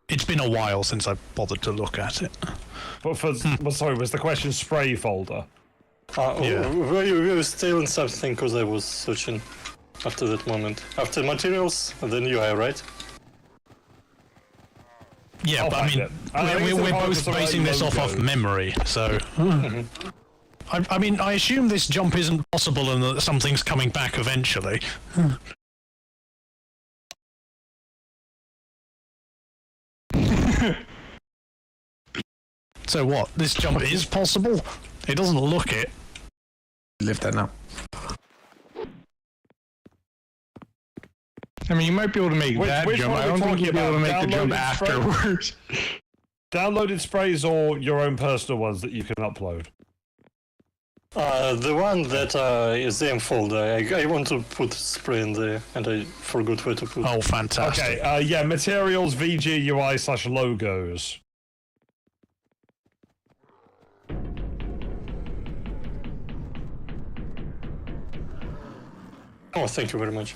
It's been a while since I've bothered to look at it. But for sorry, was the question spray folder? Yeah. We were still in something because I was searching after that moment. After materials, and then UI, right? Yeah, I'll but I find mean, it. we're both some basing this off logos. memory, so... I mean, I assume this jump isn't possible and that something's coming back eventually. So what? This jump is possible? It doesn't look it. Live there now. I mean, you might be able to make that which jump. one I are we don't think you'll be able to make the jump Downloaded spray? afterwards. Downloaded sprays or your own personal ones that you can upload? The one that is the M folder. I want to put spray in there, and I forgot where to put. Oh, fantastic. Okay, yeah, materials, VGUI/logos. Oh, thank you very much.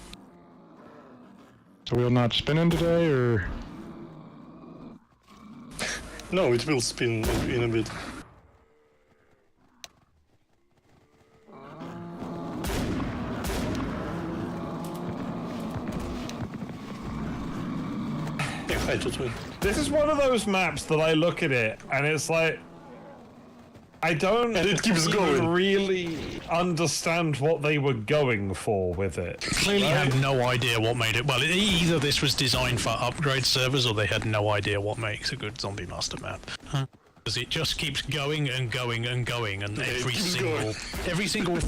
So we'll not spinning today, or No, it will spin in a bit. Yeah, hi, Tutwin. This is one of those maps that I look at it and it's like, I don't And it keeps even going. really understand what they were going for with it. Clearly had no idea what made it. Well, either this was designed for upgrade servers or they had no idea what makes a good Zombie Master map. Because it just keeps going and going and going, and every keeps single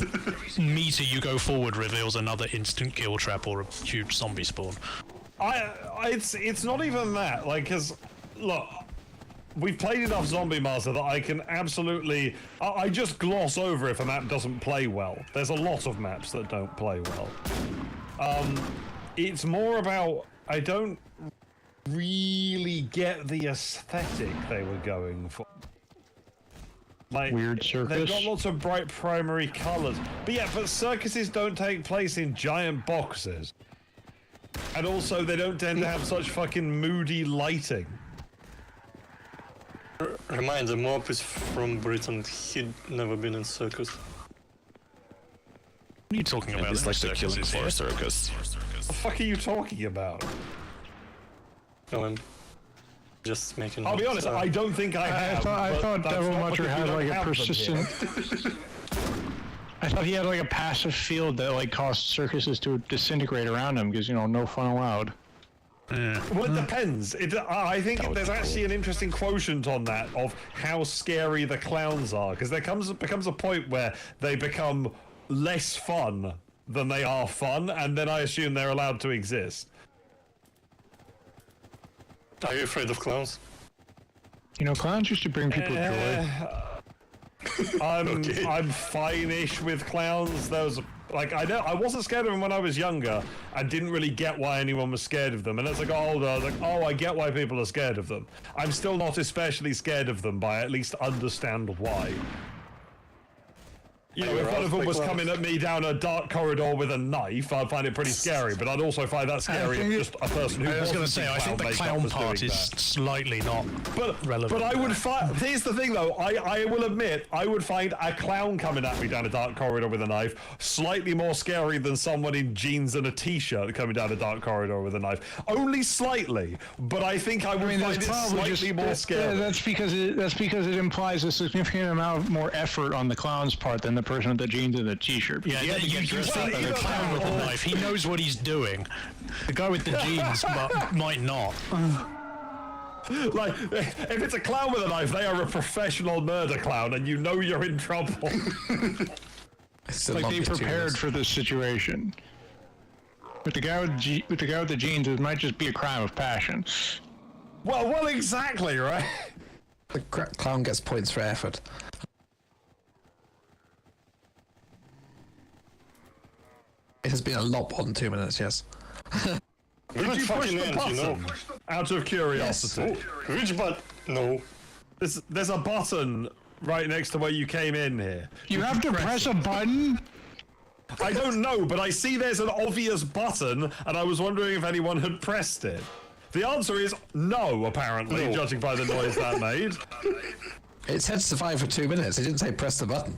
meter you go forward reveals another instant kill trap or a huge zombie spawn. It's not even that, like, cause look, we've played enough Zombie Master that I can absolutely, I just gloss over if a map doesn't play well. There's a lot of maps that don't play well. It's more about, I don't really get the aesthetic they were going for. Like, weird circus. they've got lots of bright primary colors. But yeah, but circuses don't take place in giant boxes. And also, they don't tend to have such fucking moody lighting. Reminder, Mob is from Britain. He'd never been in circus. What are you talking about? It's like the Circuses killing floor here? circus. What the fuck are you talking about? No, I'm just making. I'll be honest, I don't think I have. I thought but that's Devil not Muncher because we had don't like a have them persistent. here. I thought he had like a passive field that like caused circuses to disintegrate around him because, you know, no fun allowed. Well, it depends. I think there's actually an interesting quotient on that of how scary the clowns are, because there becomes a point where they become less fun than they are fun, and then I assume they're allowed to exist. Are you afraid of clowns? You know, clowns used to bring people joy. I'm fine-ish with clowns. There was I wasn't scared of them when I was younger. I didn't really get why anyone was scared of them. And as I got older, I was like, oh, I get why people are scared of them. I'm still not especially scared of them, but I at least understand why. You know, if one of them was coming at me down a dark corridor with a knife, I'd find it pretty scary, but I'd also find that scary if just a person who I was going to wasn't say, I think the makeup clown was part doing is that. slightly not relevant. But I would find. Here's the thing, though. I will admit, I would find a clown coming at me down a dark corridor with a knife slightly more scary than someone in jeans and a t-shirt coming down a dark corridor with a knife. Only slightly, but I think I would find it slightly more scary. That's because it implies a significant amount more effort on the clown's part than the person with the jeans and the t-shirt. Yeah, you think the clown with the knife, he knows what he's doing. The guy with the jeans might not. Like, if it's a clown with a knife, they are a professional murder clown, and you know you're in trouble. Like they prepared for this situation. With the guy with the jeans, it might just be a crime of passion. Well, exactly, right? The clown gets points for effort. It has been a lot more than 2 minutes, yes. Did you push the button? You know. Out of curiosity. Which button? No. There's a button right next to where you came in here. You have to press a button? I don't know, but I see there's an obvious button, and I was wondering if anyone had pressed it. The answer is no, apparently, judging by the noise that made. It said survive for 2 minutes. It didn't say press the button.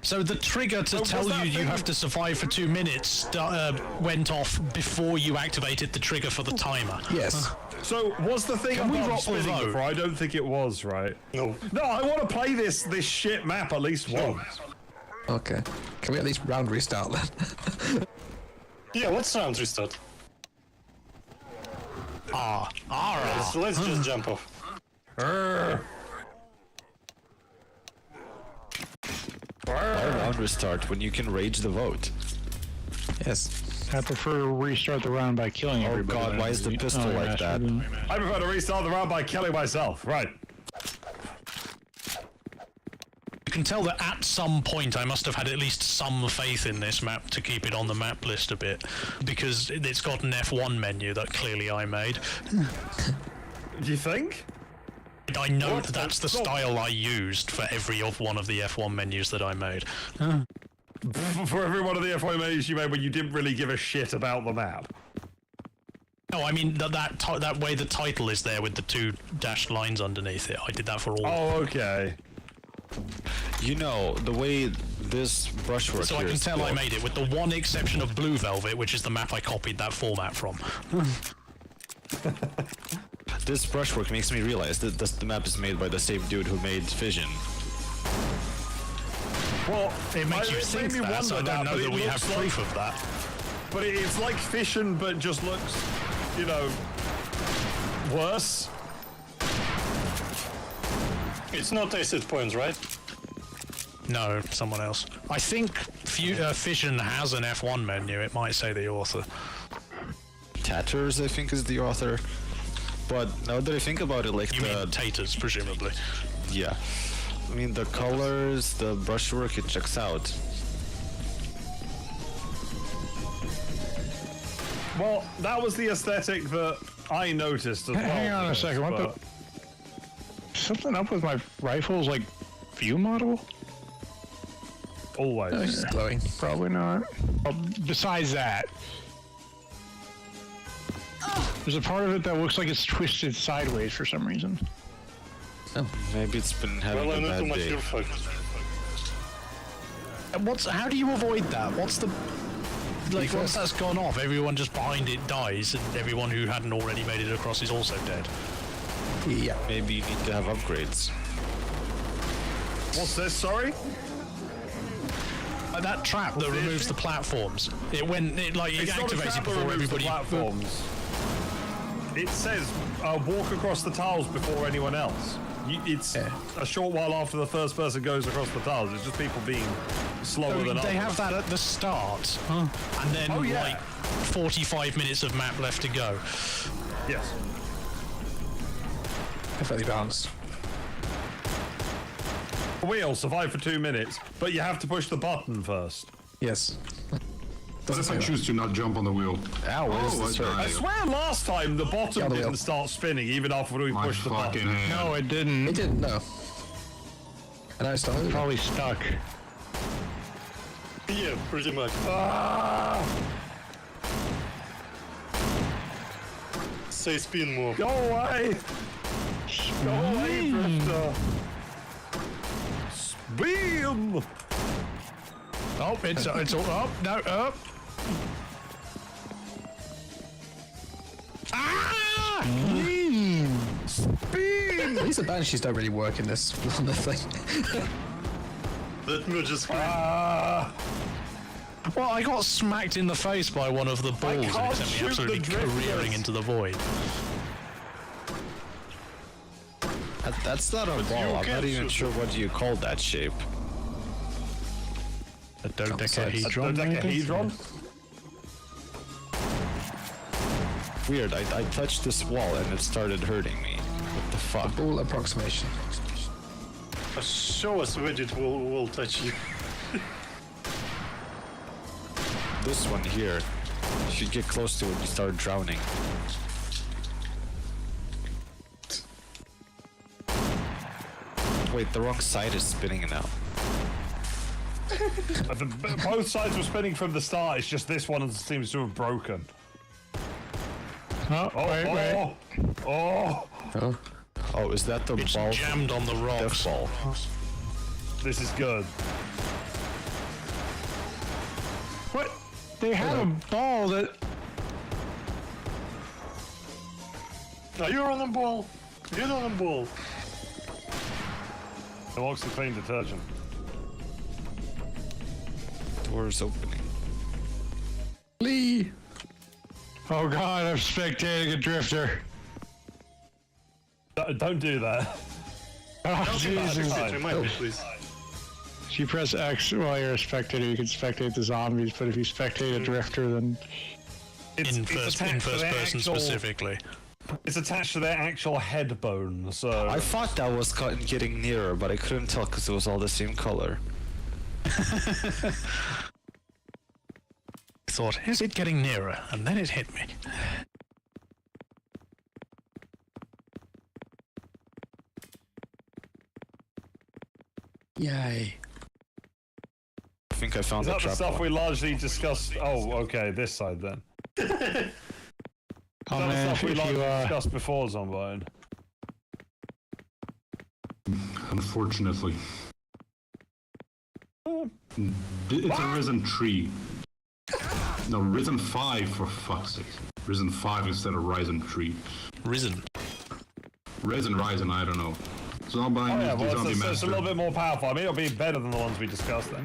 So the trigger to tell that you thing- have to survive for 2 minutes went off before you activated the trigger for the timer. Yes. So was the thing Can we above rock the spinning vote? before? I don't think it was, right? No. No, I want to play this shit map at least once. Okay. Can we at least round restart then? Yeah, let's round restart. Let's just jump off. Why round restart when you can rage the vote? Yes. I prefer to restart the round by killing everybody. God, why is the pistol yeah, like that? I prefer to restart the round by killing myself. Right. You can tell that at some point I must have had at least some faith in this map to keep it on the map list a bit, because it's got an F1 menu that clearly I made. Do you think? I know that's the style I used for every one of the F1 menus that I made. For every one of the F1 menus you made when you didn't really give a shit about the map. No, I mean that way the title is there with the 2 dashed lines underneath it. I did that for all. Oh, okay. You know, the way this brushwork So I here can is tell I built, made it with the one exception of Blue Velvet, which is the map I copied that format from. this brushwork makes me realize that the map is made by the same dude who made Fission. Well, It makes you made think me that, so I wonder don't know but that it we have looks proof of that. But it's like fission, but just looks, you know, worse. It's not acid points, right? No, someone else. I think Fission has an F1 menu. It might say the author. Tatters, I think, is the author. But now that I think about it, like You mean Taters, presumably. yeah, I mean the colors, the brushwork, it checks out. Well, that was the aesthetic that I noticed as well. Hang on a first, second. What but- the? Something up with my rifle's like view model? Always. Oh, it's glowing. Probably not. Oh, besides that, there's a part of it that looks like it's twisted sideways for some reason. Maybe it's been having Well, a I'm not too bad much day. your fuck. How do you avoid that? What's the... Like, once first. that's gone off, everyone just behind it dies, and everyone who hadn't already made it across is also dead. Yeah. Maybe you need to have upgrades. What's this, sorry? That trap that removes the platforms. It It's not a activates trap it that before removes the everybody... platforms. It says, walk across the tiles before anyone else. It's a short while after the first person goes across the tiles. It's just people being slower than others. They have that at the start, and then Oh, yeah. like 45 minutes of map left to go. Yes. Perfectly balanced. Wheel, survive for 2 minutes, but you have to push the button first. Yes. What if I choose to not jump on the wheel? Ow, what is this? I I swear last time the bottom Yeah, the wheel. didn't start spinning even after we My pushed the fucking button. hand. No, it didn't. It didn't, no. And I started. Probably stuck. Yeah, pretty much. Say spin more. Go away! Go away, Drifter! Beam! Oh, it's all up. No, up. Ah! Beam! At least the banshees don't really work in this thing. That merge is great. Well, I got smacked in the face by one of the balls and it can't sent me shoot absolutely the drifters. careering into the void. That's not a ball. I'm not can't even shoot sure what you call that shape. A dodecahedron. Dodecahedron? Weird, I touched this wall and it started hurting me. What the fuck? Ball approximation. Show us when it will touch you. This one here. You should get close to it and start drowning. Wait, the wrong side is spinning now. Both sides were spinning from the start, it's just this one seems to have broken. Wait. Oh, Oh, is that the It's ball? jammed on the rocks. Ball. this is good. What? They had a ball that. Now you're on the ball. Get on the ball. It walks the clean detergent. Doors opening. Lee! Oh god, I'm spectating a drifter. Don't do that. Oh Jesus! Remind me, please. If you press X while you're a spectator, you can spectate the zombies. But if you spectate a drifter, then In first person specifically. It's attached to their actual head bone, so... I thought that was getting nearer, but I couldn't tell because it was all the same color. Thought, is it getting nearer? And then it hit me. Yay. I think I found Is the that the trap stuff one. we largely discussed? Oh, okay, this side then. oh Is that the man, stuff we if largely you discussed before, Zombine? Unfortunately. It's a Risen 3. No, Risen 5 for fuck's sake. Risen 5 instead of Ryzen 3. Risen. Ryzen, I don't know. Zombie Oh yeah, is the well, zombie it's a master. little bit more powerful. I mean, it'll be better than the ones we discussed then.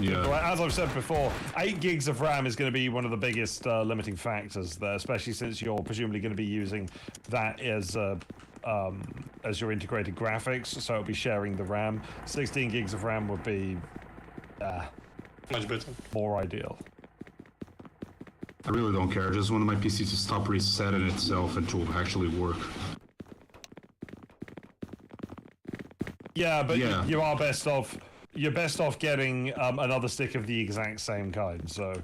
Yeah. But as I've said before, 8 gigs of RAM is going to be one of the biggest limiting factors there, especially since you're presumably going to be using that as your integrated graphics, so it'll be sharing the RAM. 16 gigs of RAM would be Much better. more ideal. I really don't care. I just want my PC to stop resetting itself and to actually work. Yeah, but Yeah. you are best off. You're best off getting another stick of the exact same kind. So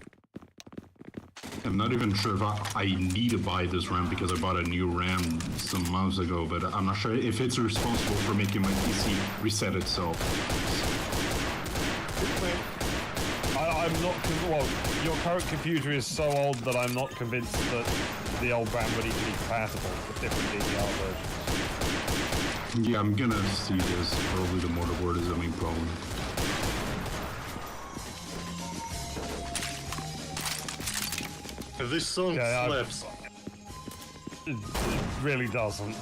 I'm not even sure if I need to buy this RAM because I bought a new RAM some months ago, but I'm not sure if it's responsible for making my PC reset itself. I'm not. Well, your current computer is so old that I'm not convinced that the old RAM would even be compatible with different DDR versions. Yeah, I'm gonna see this. Probably the motherboard is the main problem. This song Yeah, slaps. It really doesn't.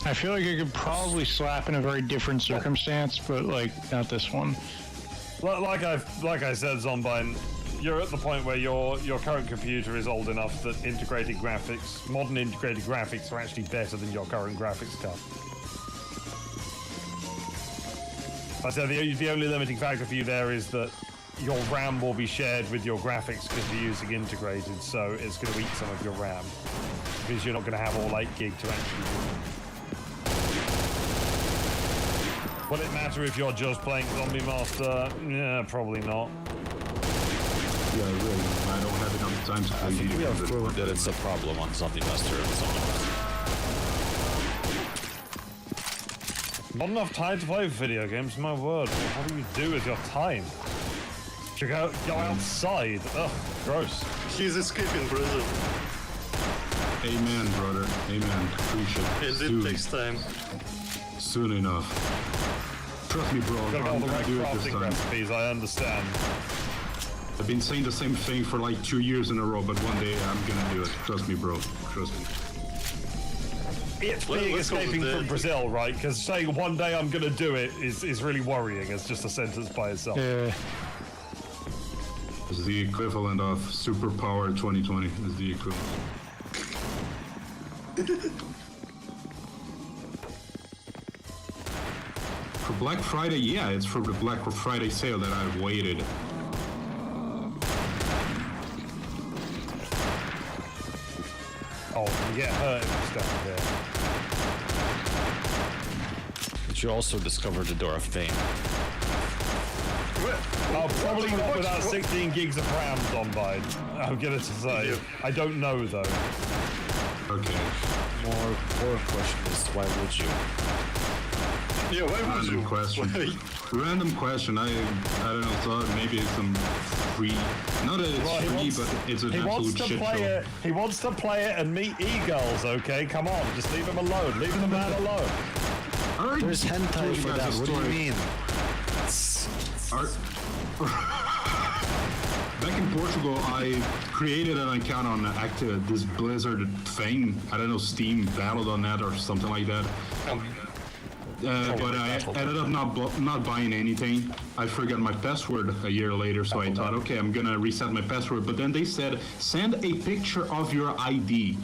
I feel like it could probably slap in a very different circumstance, but like not this one. Like I said, Zombine, you're at the point where your current computer is old enough that modern integrated graphics are actually better than your current graphics card. I said the only limiting factor for you there is that your RAM will be shared with your graphics because you're using integrated, so it's going to eat some of your RAM because you're not going to have all 8 gig to actually. Will it matter if you're just playing Zombie Master? Yeah, probably not. Yeah, really. I don't have enough time to play I think we have video proven that it's a problem on Zombie Master and Zombie Master. Not enough time to play video games, my word. What do you do with your time? You go outside. Ugh, gross. He's escaping Brazil. Amen, brother. Amen. Appreciate it. And it takes time. Soon enough. Trust me, bro. Gotta get all I'm the gonna right do it this crafting time. recipes, I understand. I've been saying the same thing for like 2 years in a row, but one day I'm gonna do it. Trust me, bro. Trust me. It's being let's call it escaping from dead. Brazil, right? Because saying one day I'm gonna do it is really worrying as just a sentence by itself. Yeah. It's the equivalent of Superpower 2020. It's the equivalent. For Black Friday, yeah, it's for the Black Friday sale that I've waited. Oh, you get hurt if you stand there. But you also discovered the door of pain. Oh, probably not without 16 gigs of RAM, Zombine. I'm gonna say. I don't know though. Okay. More question is, why would you? Yeah, why would you? Random question. Why? Random question. I don't know. Thought maybe it's some free. Not that it's Well, free, but it's an he wants absolute to shit play show. it. He wants to play it and meet e-girls. Okay, come on, just leave him alone. Leave the man alone. Alright, There's hentai told you for guys that. a What do you story. mean? Back in Portugal, I created an account on this Blizzard thing. I don't know, Steam, Battle.net or something like that. But I ended up not buying anything. I forgot my password a year later, so I thought, okay, I'm gonna reset my password. But then they said, send a picture of your ID.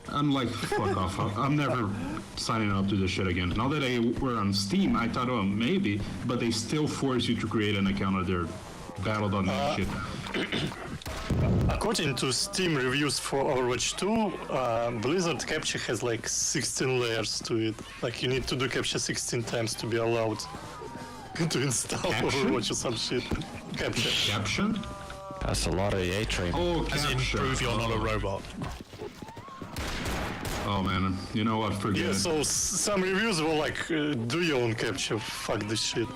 I'm like, fuck off. I'm never signing up to this shit again. Now that I were on Steam, I thought, oh, maybe. But they still force you to create an account of their Battle.net shit. According to Steam reviews for Overwatch 2, Blizzard Capture has like 16 layers to it. Like you need to do Capture 16 times to be allowed to install Capture? Overwatch or some shit. Capture. Caption? That's a lot of EA training. Oh, As in, capture. prove you're not a robot. Oh man, you know what? Forget Yeah, it. so some reviews were like, do your own capture, fuck this shit.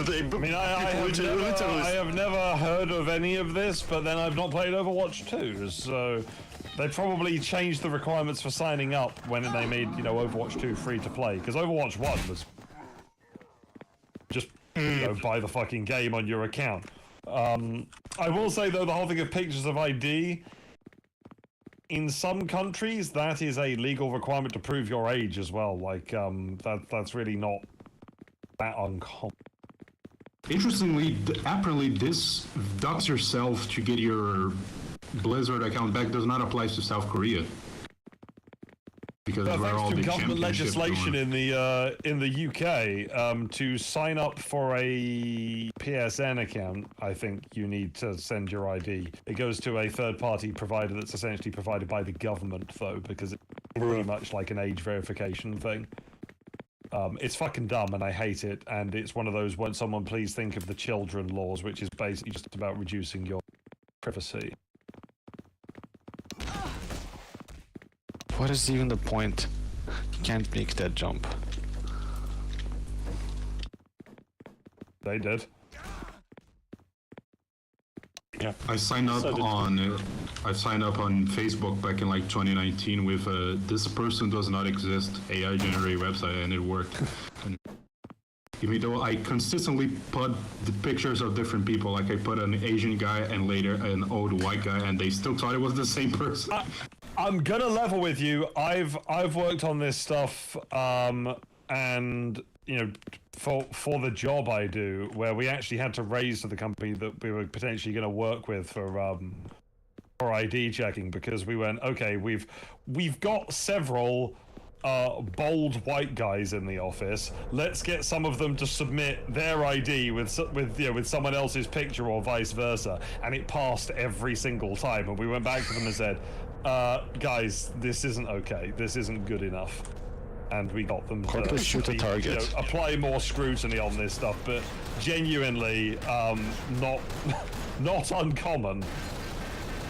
They, I mean, I have never heard of any of this, but then I've not played Overwatch 2, so they probably changed the requirements for signing up when they made, you know, Overwatch 2 free to play, because Overwatch 1 was just, you know, buy the fucking game on your account. I will say, though, the whole thing of pictures of ID, in some countries, that is a legal requirement to prove your age as well. Like, that's really not that uncommon. Interestingly, apparently this dox yourself to get your Blizzard account back does not apply to South Korea. Because Well, where all thanks the to government championships legislation going. in the UK, to sign up for a PSN account, I think you need to send your ID. It goes to a third-party provider that's essentially provided by the government, though, because it's pretty much like an age verification thing. It's fucking dumb, and I hate it. And it's one of those, won't someone please think of the children laws, which is basically just about reducing your privacy. What is even the point? You can't make that jump. They did. yeah. I signed up on Facebook back in like 2019 with this person does not exist AI generated website, and it worked. And even though I consistently put the pictures of different people, like I put an Asian guy and later an old white guy, and they still thought it was the same person. I'm gonna level with you. I've worked on this stuff, and you know, for the job I do, where we actually had to raise to the company that we were potentially going to work with for ID checking, because we went, okay, we've got several bold white guys in the office. Let's get some of them to submit their ID with someone else's picture or vice versa, and it passed every single time. And we went back to them and said, guys, this isn't okay. This isn't good enough. And we got them to shoot a target. you know, apply more scrutiny on this stuff, but genuinely not uncommon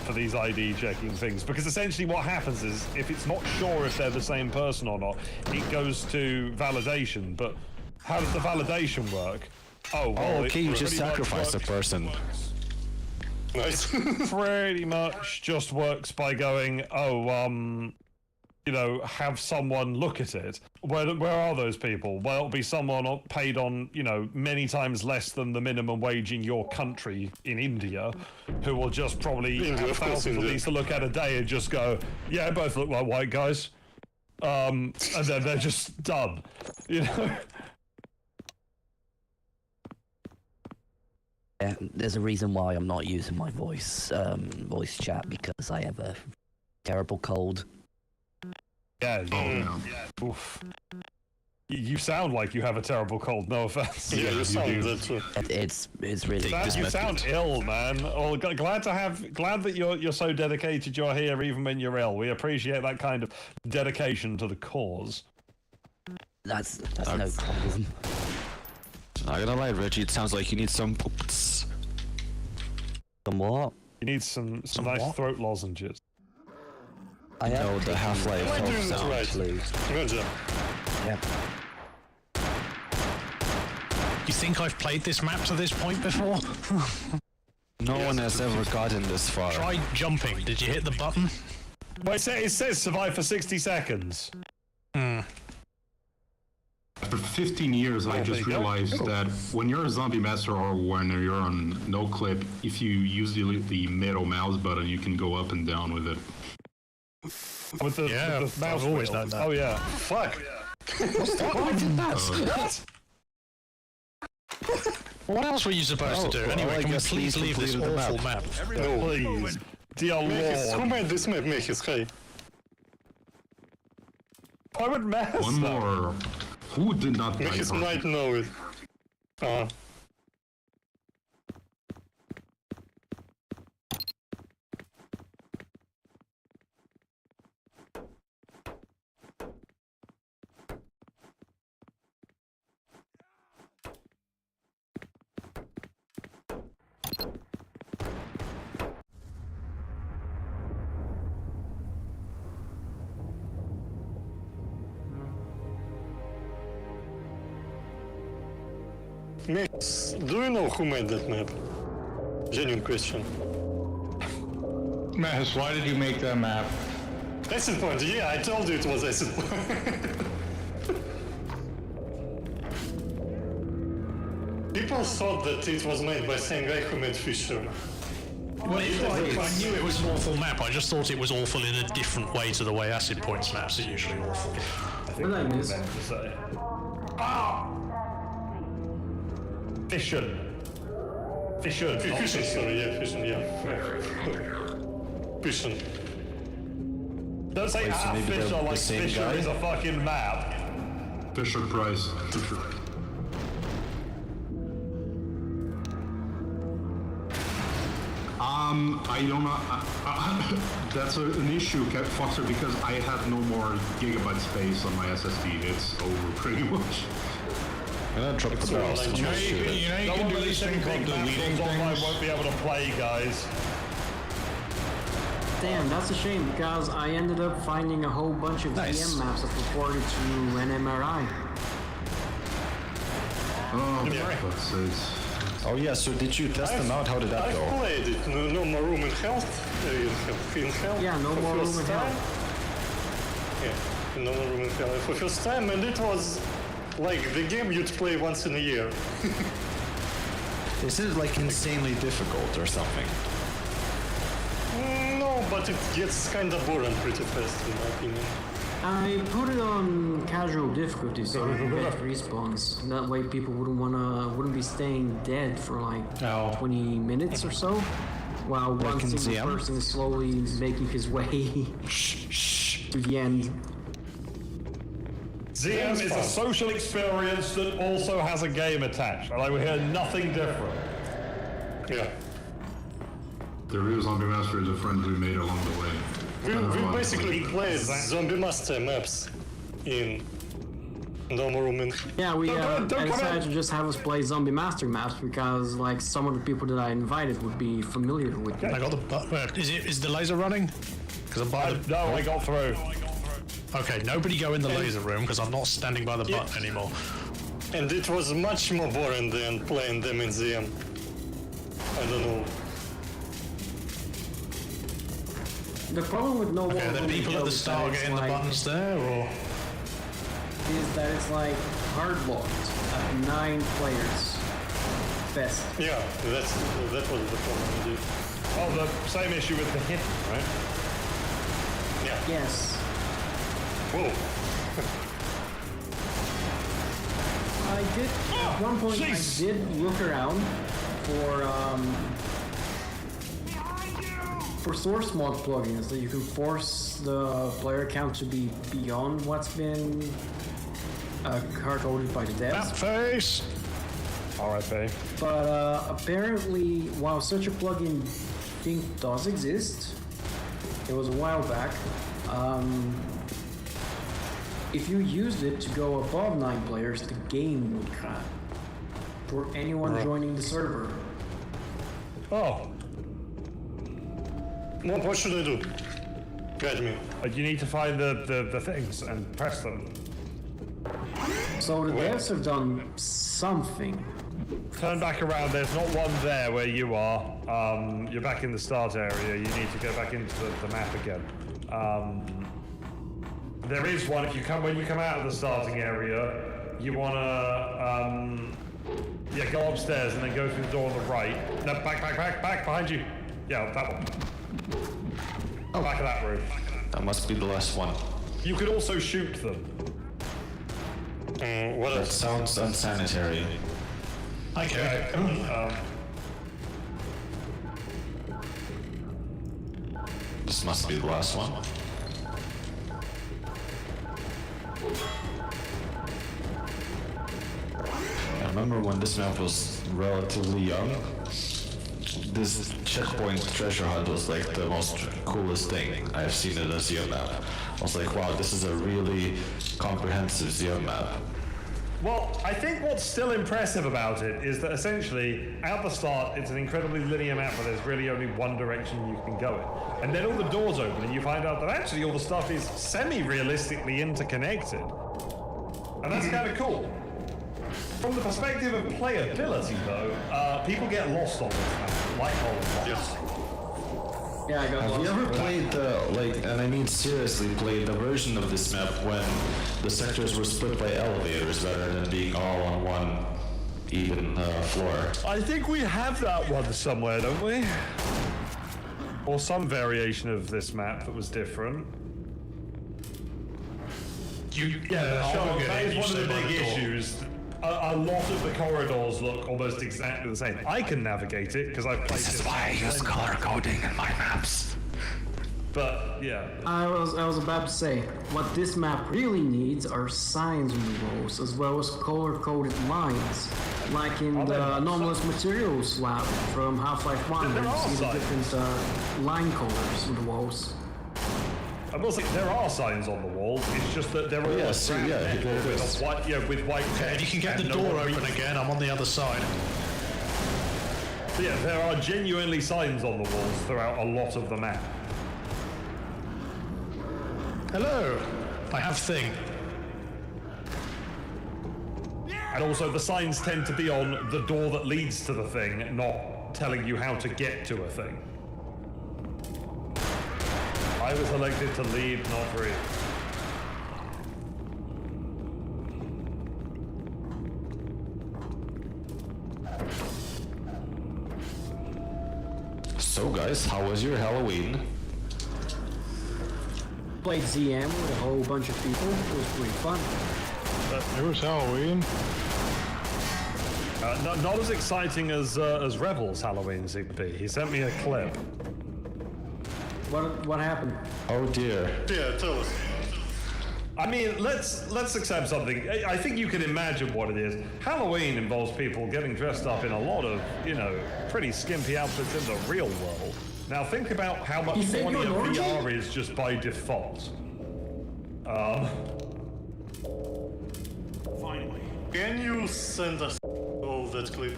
for these ID checking things, because essentially what happens is, if it's not sure if they're the same person or not, it goes to validation. But how does the validation work? Oh, well, Okay, you just sacrificed a person. Nice. pretty much just works by going, you know, have someone look at it. Where are those people? Well, it'll be someone paid on, you know, many times less than the minimum wage in your country in India, who will just probably have thousands of these to look at a day and just go, yeah, both look like white guys. And then they're just done, you know? Yeah, there's a reason why I'm not using my voice chat, because I have a terrible cold. Yeah. No. Oof. You sound like you have a terrible cold. No offense. Yeah, you sound that too. It's really You sound ill, man. Oh, glad that you're so dedicated. You're here even when you're ill. We appreciate that kind of dedication to the cause. that's no problem. Not gonna lie, Reggie, it sounds like you need some poops. Some what? You need some nice what? throat lozenges. I have No, the Half-Life Am I health doing it sound. right? Good job. Yeah. You think I've played this map to this point before? No one has ever gotten this far. Try jumping. Did you hit the button? Well, it says survive for 60 seconds. After 15 years, I just realized that when you're a zombie master or when you're on no clip, if you use the middle mouse button, you can go up and down with it. With the mouse I've always wheel. done that. Oh yeah. Fuck. What else were you supposed to do? well, Anyway, I can we guess please we leave this completed the awful map. map? No. Please. Dear Mechis, who Lord. made this map? Mechis, hi. I would mess One up. more. Who did not buy Mechis Parker? might know it. Mechis, do you know who made that map? Genuine question. Mass, why did you make that map? Acid point, yeah, I told you it was acid point. People thought that it was made by same guy who made Fisher. Well, I knew it was an awful map. I just thought it was awful in a different way to the way Acid Points maps are usually awful. What did I miss? Fission. Fission. Fission, sorry, yeah, Fission, yeah. Fission. Don't say so maybe they're Fisher the like same Fisher guy? is a fucking map. Fisher Price. I don't know. That's an issue, Foster, because I have no more gigabyte space on my SSD. It's over pretty much. I'm gonna drop the barrels. You know you can do this thing called deleting I things. won't be able to play, guys. Damn, that's a shame because I ended up finding a whole bunch of Nice. VM maps that reported to an MRI. Oh, that's sakes. Oh yeah, so did you test them out? How did that I go? played it. No more room in health. In health. Yeah, no for more first room in time. health. Yeah, no more room in health for first time, and it was like the game you'd play once in a year. Is it like insanely difficult or something? No, but it gets kind of boring pretty fast, in my opinion. I put it on casual difficulty so you can get respawns. And that way people wouldn't be staying dead for like 20 minutes or so. While one in single ZM? person is slowly making his way to the end. ZM is a social experience that also has a game attached, and I will hear nothing different. Yeah. The real Zombie Master is a friend we made along the way. We basically played Zombie Master maps in No More Room in. Yeah, we Don't come decided in. to just have us play Zombie Master maps because like some of the people that I invited would be familiar with it. I got the is the laser running? Because I'm by the. No, I got through. Okay, nobody go in the laser room because I'm not standing by the Yeah. button anymore. And it was much more boring than playing them in ZM. I don't know. The problem with No More Are there Room in people at Hell the is that start it's getting the like- buttons there, or? is that it's like hard locked at 9 players best. Yeah, that was the problem indeed. Oh, the same issue with the hit, right? Yeah. Yes. Whoa. I did at one point jeez. I did look around for source mod plugins that you can force the player count to be beyond what's been hard-coded by the devs. That face! RIP. But apparently, while such a plugin does exist, it was a while back. If you used it to go above 9 players, the game would cut for anyone joining the server. Oh, What should I do? Guide me. you need to find the things and press them. So the devs have done something. Turn back around. There's not one there where you are. You're back in the start area. You need to go back into the map again. There is one. When you come out of the starting area, you wanna go upstairs and then go through the door on the right. No, back behind you. Yeah, that one. Oh, back of that room. That must be the last one. You could also shoot them. What That else? sounds unsanitary. Okay. This must be the last one. I remember when this map was relatively young, this checkpoint treasure hunt was like the most coolest thing I've seen in a Zeo map. I was like, wow, this is a really comprehensive Zeo map. Well, I think what's still impressive about it is that essentially, at the start, it's an incredibly linear map where there's really only one direction you can go in. And then all the doors open and you find out that actually all the stuff is semi-realistically interconnected. And that's kind of cool. From the perspective of playability, though, people get lost on this map, like all of us. Yeah, I got Have lost. you ever played and I mean seriously played a version of this map when the sectors were split by elevators rather than being all on one even floor? I think we have that one somewhere, don't we? Or some variation of this map that was different. Sean, that is one of the big issues. A lot of the corridors look almost exactly the same. I can navigate it because I've played this. I use color coding in my maps. But yeah, I was about to say, what this map really needs are signs on the walls, as well as color-coded lines, like in the anomalous materials lab from Half-Life 1, where you see the different line colors on the walls. I will say there are signs on the walls. It's just that there are with white And text. you can get the and no door one open reads. again. I'm on the other side. So yeah, there are genuinely signs on the walls throughout a lot of the map. Hello. I have thing. And also the signs tend to be on the door that leads to the thing, not telling you how to get to a thing. I was elected to lead, not read. So guys, how was your Halloween? Played ZM with a whole bunch of people. It was pretty fun. It was Halloween. Not as exciting as Rebels Halloween seemed to be. He sent me a clip. What happened? Oh dear. Yeah, tell us. I mean, let's accept something. I think you can imagine what it is. Halloween involves people getting dressed up in a lot of, pretty skimpy outfits in the real world. Now think about how much fun VR is just by default. Finally. Can you send us all that clip?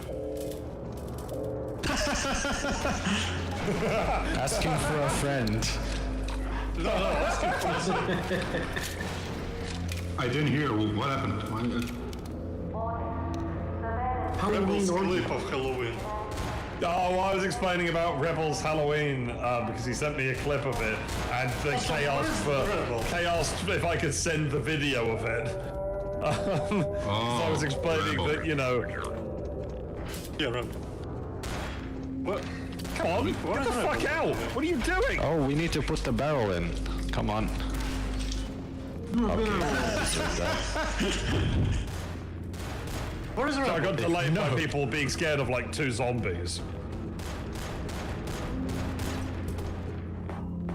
Asking for a friend. I didn't hear. What happened? Rebels clip of Halloween. Oh, I was explaining about Rebels Halloween because he sent me a clip of it, and then Kay asked if I could send the video of it. So I was explaining that, Yeah, Rebel. What? Come on, get the fuck out! What are you doing? Oh, we need to put the barrel in. Come on. Okay. What is So I Rebel? got delayed by people being scared of like 2 zombies.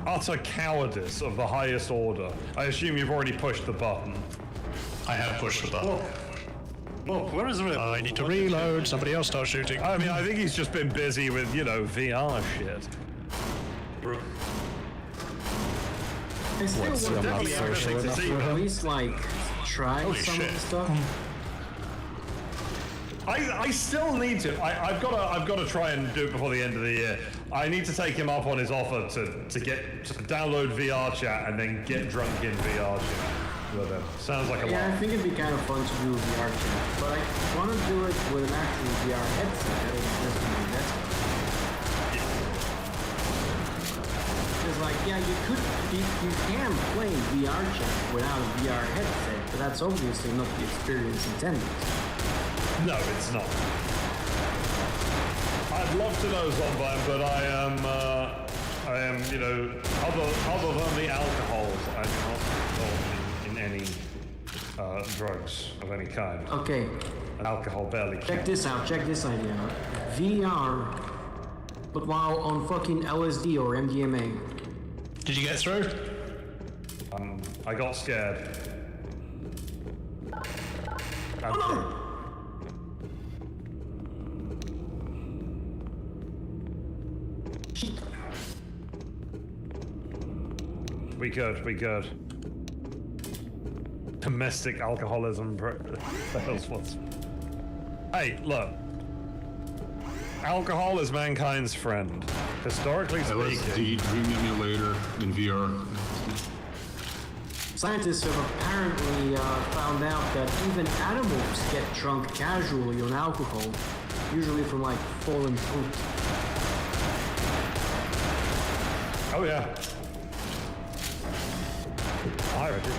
Utter cowardice of the highest order. I assume you've already pushed the button. I have pushed the button. Oh, where is Rebel? I need to reload. Somebody else start shooting. I mean, I think he's just been busy with, VR shit. I still What's want your to map social enough for at him? least try Holy some of shit. the stuff. I still need to. I've got to try and do it before the end of the year. I need to take him up on his offer to download VR chat and then get drunk in VR chat with it. Sounds like a Yeah, I lot. think it'd be kind of fun to do a VR chat, but I want to do it with an actual VR headset that is just on my desktop. Because, like, yeah, you can play VR chat without a VR headset, but that's obviously not the experience intended. No, it's not. I'd love to know sometime, but I am, you know, other than the alcohols, I do not involved in any drugs of any kind. Okay, And alcohol barely check counts. this out, check this idea out. VR, but while on fucking LSD or MDMA. Did you get through? I got scared. We good. Domestic alcoholism. That's what's. Hey, look. Alcohol is mankind's friend. Historically speaking. LSD, Dream Emulator in VR. Scientists have apparently found out that even animals get drunk casually on alcohol, usually from like fallen fruit. Oh yeah. Hi, Richard.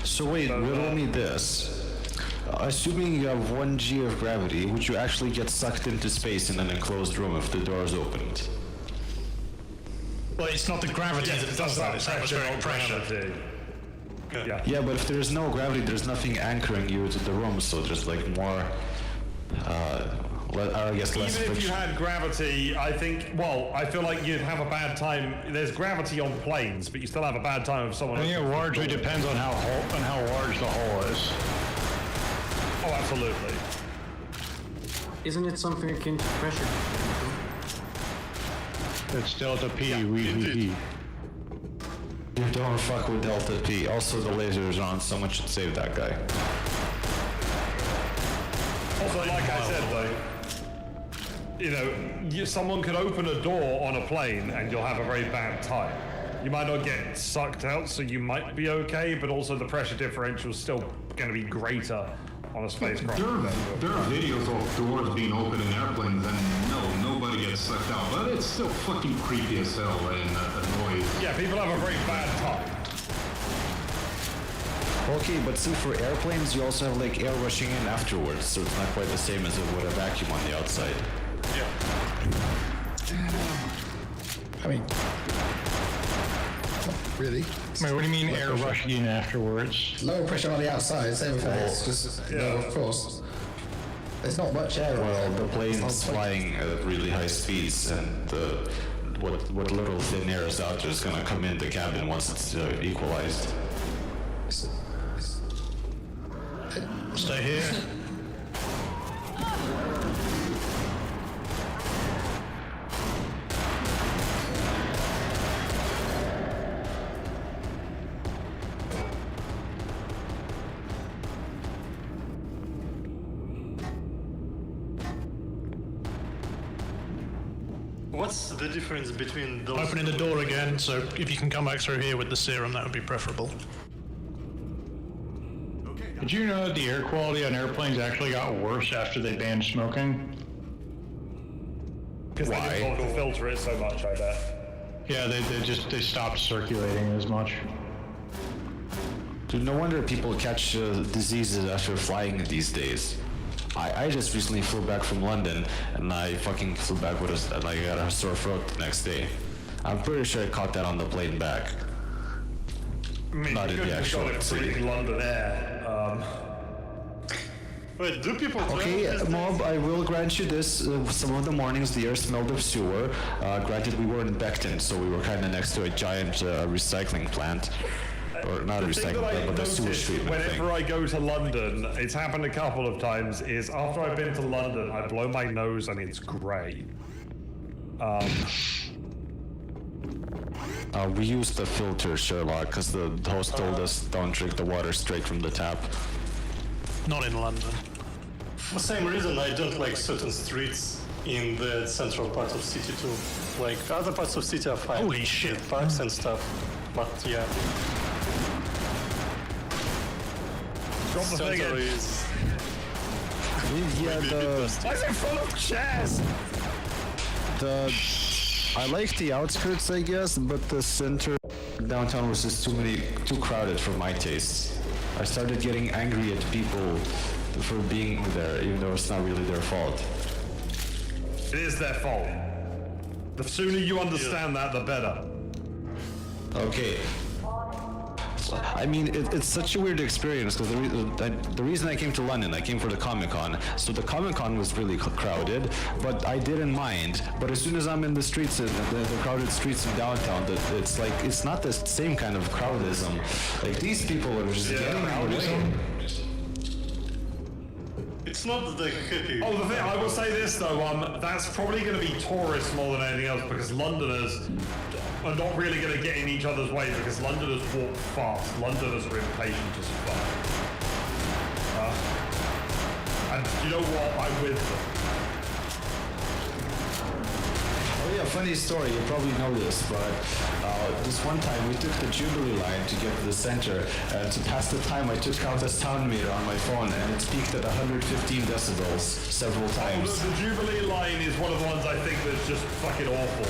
So wait, riddle me this. Assuming you have 1 G of gravity, would you actually get sucked into space in an enclosed room if the door is opened? Well, it's not the gravity that does that, it's atmospheric pressure. Yeah. Yeah, but if there's no gravity, there's nothing anchoring you to the room, so there's like more, I guess less Even if you friction. had gravity, I think, well, I feel like you'd have a bad time. There's gravity on planes, but you still have a bad time if someone... I think it largely depends on how large the hole is. Oh, absolutely. Isn't it something akin to pressure? It's delta P, we. You don't fuck with delta P. Also, the laser is on. Someone should save that guy. Also, like I said, though, you know, someone could open a door on a plane and you'll have a very bad time. You might not get sucked out, so you might be okay, but also the pressure differential is still going to be greater on a spacecraft. There are videos of doors being open in airplanes, and nobody gets sucked out, but it's still fucking creepy as hell and annoying. Yeah, people have a very bad time. Okay, but see, for airplanes, you also have like air rushing in afterwards, so it's not quite the same as it would a vacuum on the outside. I mean, not really. Wait, what do you mean air rushing in afterwards? Low pressure on the outside, same thing. It's just, no, of course. There's not much air. Well, the plane's flying at really high speeds, and what little thin air is out there is gonna come in the cabin once it's equalized. Stay here. What's the difference between those? Opening the door again, so if you can come back through here with the serum, that would be preferable. Did you know that the air quality on airplanes actually got worse after they banned smoking? Because they didn't want to filter it so much, I bet. Yeah, they stopped circulating as much. Dude, no wonder people catch diseases after flying these days. I just recently flew back from London, and I fucking flew back with I got a sore throat the next day. I'm pretty sure I caught that on the plane back. I mean, Not in the actual city. London Air. Wait, do people? Okay, travel these Mob, days? I will grant you this. Some of the mornings the air smelled of sewer. Granted, we were in Beckton, so we were kind of next to a giant recycling plant. Or not a The thing recycling that I plant, but a sewage noticed treatment whenever thing. I go to London, it's happened a couple of times, is after I've been to London, I blow my nose and it's grey. We used the filter, Sherlock, because the host told us don't drink the water straight from the tap. Not in London. For same reason, I don't like certain streets in the central part of city too. Like other parts of city are fine. Holy shit. With parks and stuff. But yeah. Drop the thing Center in. is Yeah, Why is it full of chairs? I like the outskirts, I guess, but the center downtown was just too crowded for my taste. I started getting angry at people for being there, even though it's not really their fault. It is their fault. The sooner you understand that, the better. Okay. I mean, it's such a weird experience because the reason I came to London, I came for the Comic-Con. So the Comic-Con was really crowded, but I didn't mind. But as soon as I'm in the streets, the crowded streets of downtown, it's like, it's not the same kind of crowdism. Like, these people are just getting away. it's not the happy. Oh, the thing, I will say this though, that's probably going to be tourists more than anything else because Londoners are not really going to get in each other's way because Londoners walk fast. Londoners are impatient as fuck. And you know what? I'm with them. Oh yeah, funny story, you probably know this, but this one time we took the Jubilee line to get to the center, and to pass the time I took out the sound meter on my phone and it peaked at 115 decibels several times. The Jubilee line is one of the ones I think that's just fucking awful.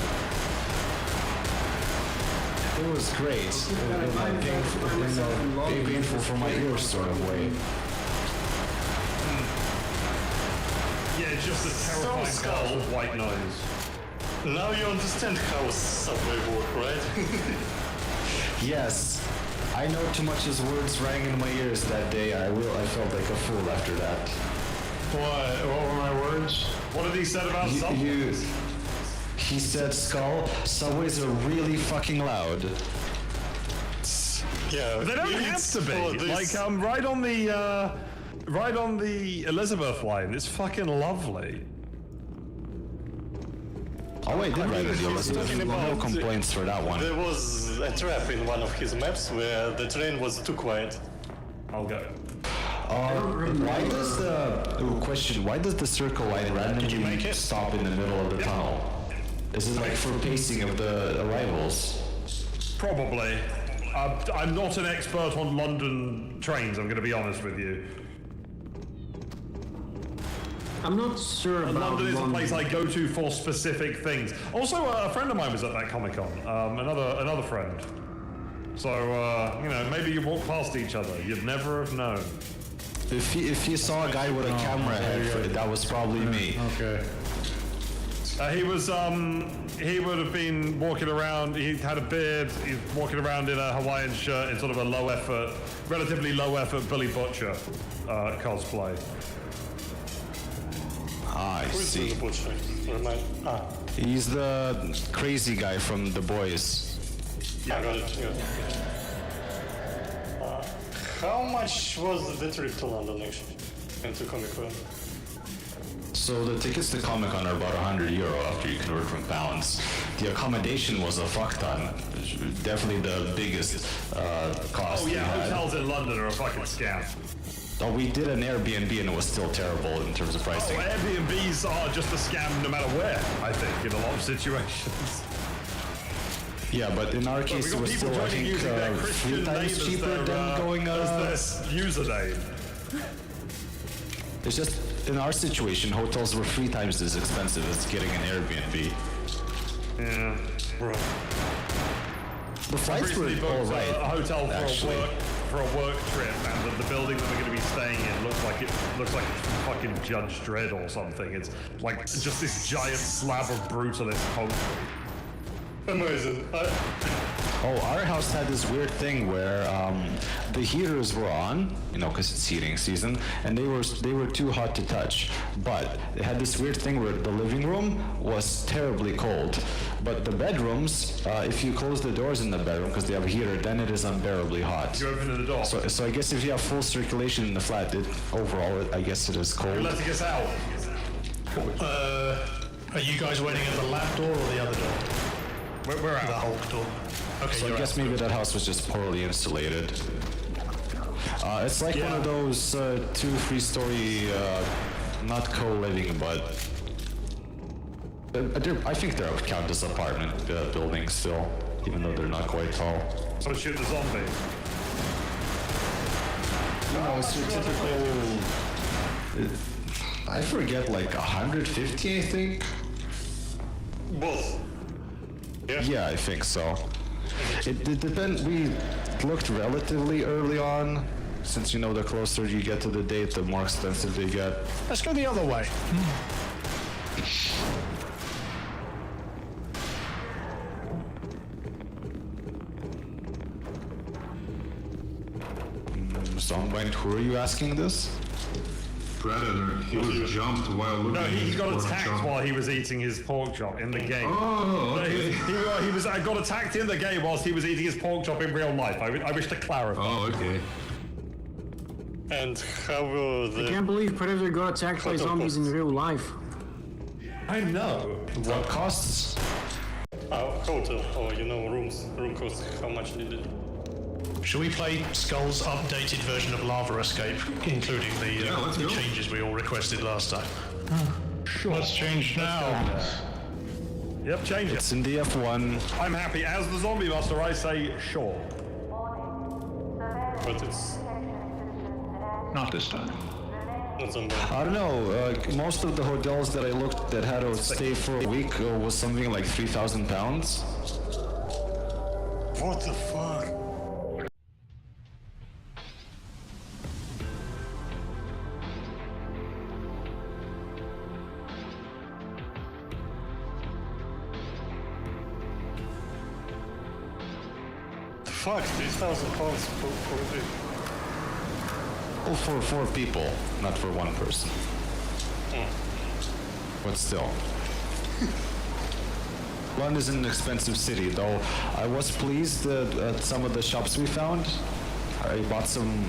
It was great, in like painful for my ears sort of way. Yeah, it's just a terrifying cloud of white noise. Now you understand how subway work, right? Yes, I know too much as words rang in my ears that day. I felt like a fool after that. What were my words? What did he say about subways? He said, Skull, subways are really fucking loud. Yeah. They don't have to be. Like, right on the Elizabeth line. It's fucking lovely. Oh, I did write the Elizabeth. talking No about- complaints for that one. There was a trap in one of his maps where the train was too quiet. I'll go. Why does why does the circle line randomly stop in the middle of the tunnel? Is it like for pacing of the arrivals? Probably. I'm not an expert on London trains, I'm going to be honest with you. I'm not sure about London is a place I go to for specific things. Also, a friend of mine was at that Comic-Con. Another friend. So, you know, maybe you walk past each other. You'd never have known. If you saw a guy with a camera head, that was probably me. Okay. He would have been walking around, he had a beard, he's walking around in a Hawaiian shirt in sort of a relatively low effort Billy Butcher cosplay. Ah, I Who's see. the butcher? He's the crazy guy from The Boys. Yeah, I got it. Yeah. How much was the trip to London actually? And to Comic-Con? So the tickets to Comic-Con are about €100 after you convert from pounds. The accommodation was a fuck ton. Definitely the biggest cost. Oh yeah, we had. hotels in London are a fucking scam. Oh, we did an Airbnb and it was still terrible in terms of pricing. Oh, Airbnbs are just a scam no matter where, I think, in a lot of situations. Yeah, but in our case it was still, I think, 3 times cheaper than going... as their username. It's just, in our situation, hotels were 3 times as expensive as getting an Airbnb. Yeah. Right. The flights were Recently all booked right, a hotel actually. for a work trip, and the building that we're going to be staying in looks like it's from fucking Judge Dredd or something. It's like just this giant slab of brutalist concrete. Amazing. Oh, our house had this weird thing where the heaters were on, you know, because it's heating season, and they were too hot to touch. But it had this weird thing where the living room was terribly cold, but the bedrooms, if you close the doors in the bedroom because they have a heater, then it is unbearably hot. You open the door. So I guess if you have full circulation in the flat, I guess it is cold. You're letting us out. Are you guys waiting at the lab door or the other door? We're out. The Hulk door. Okay, So I you're guess out. maybe that house was just poorly insulated. It's like one of those 2-3 story not co-living, but I think they're count as apartment buildings still, even though they're not quite tall. So shoot the zombie. No, it's your typical. I forget, like 150, I think. Both. Yeah, I think so. It depends. We looked relatively early on, since you know the closer you get to the date, the more expensive they get. Let's go the other way. Zombie, who are you asking this? Predator. He was jumped while looking No, at he his got pork attacked chop. while he was eating his pork chop in the game. Oh, okay. He was got attacked in the game whilst he was eating his pork chop in real life. I wish to clarify. Oh, okay. And how will I the can't believe Predator got attacked by zombies in real life. I know. What costs? hotel or room cost? How much did it? Shall we play Skull's updated version of Lava Escape, including the, let's the go. changes we all requested last time? Let's change now. Yep, change it. It's in the F1. I'm happy. As the zombie master, I say sure. But it's Not this time. not zombie. I don't know. Most of the hotels that I looked that had a stay for a week was something like £3,000. What the fuck? Fuck, £3,000 for a day. Well, for 4 people, not for 1 person. But still. London is an expensive city, though. I was pleased at some of the shops we found. I bought some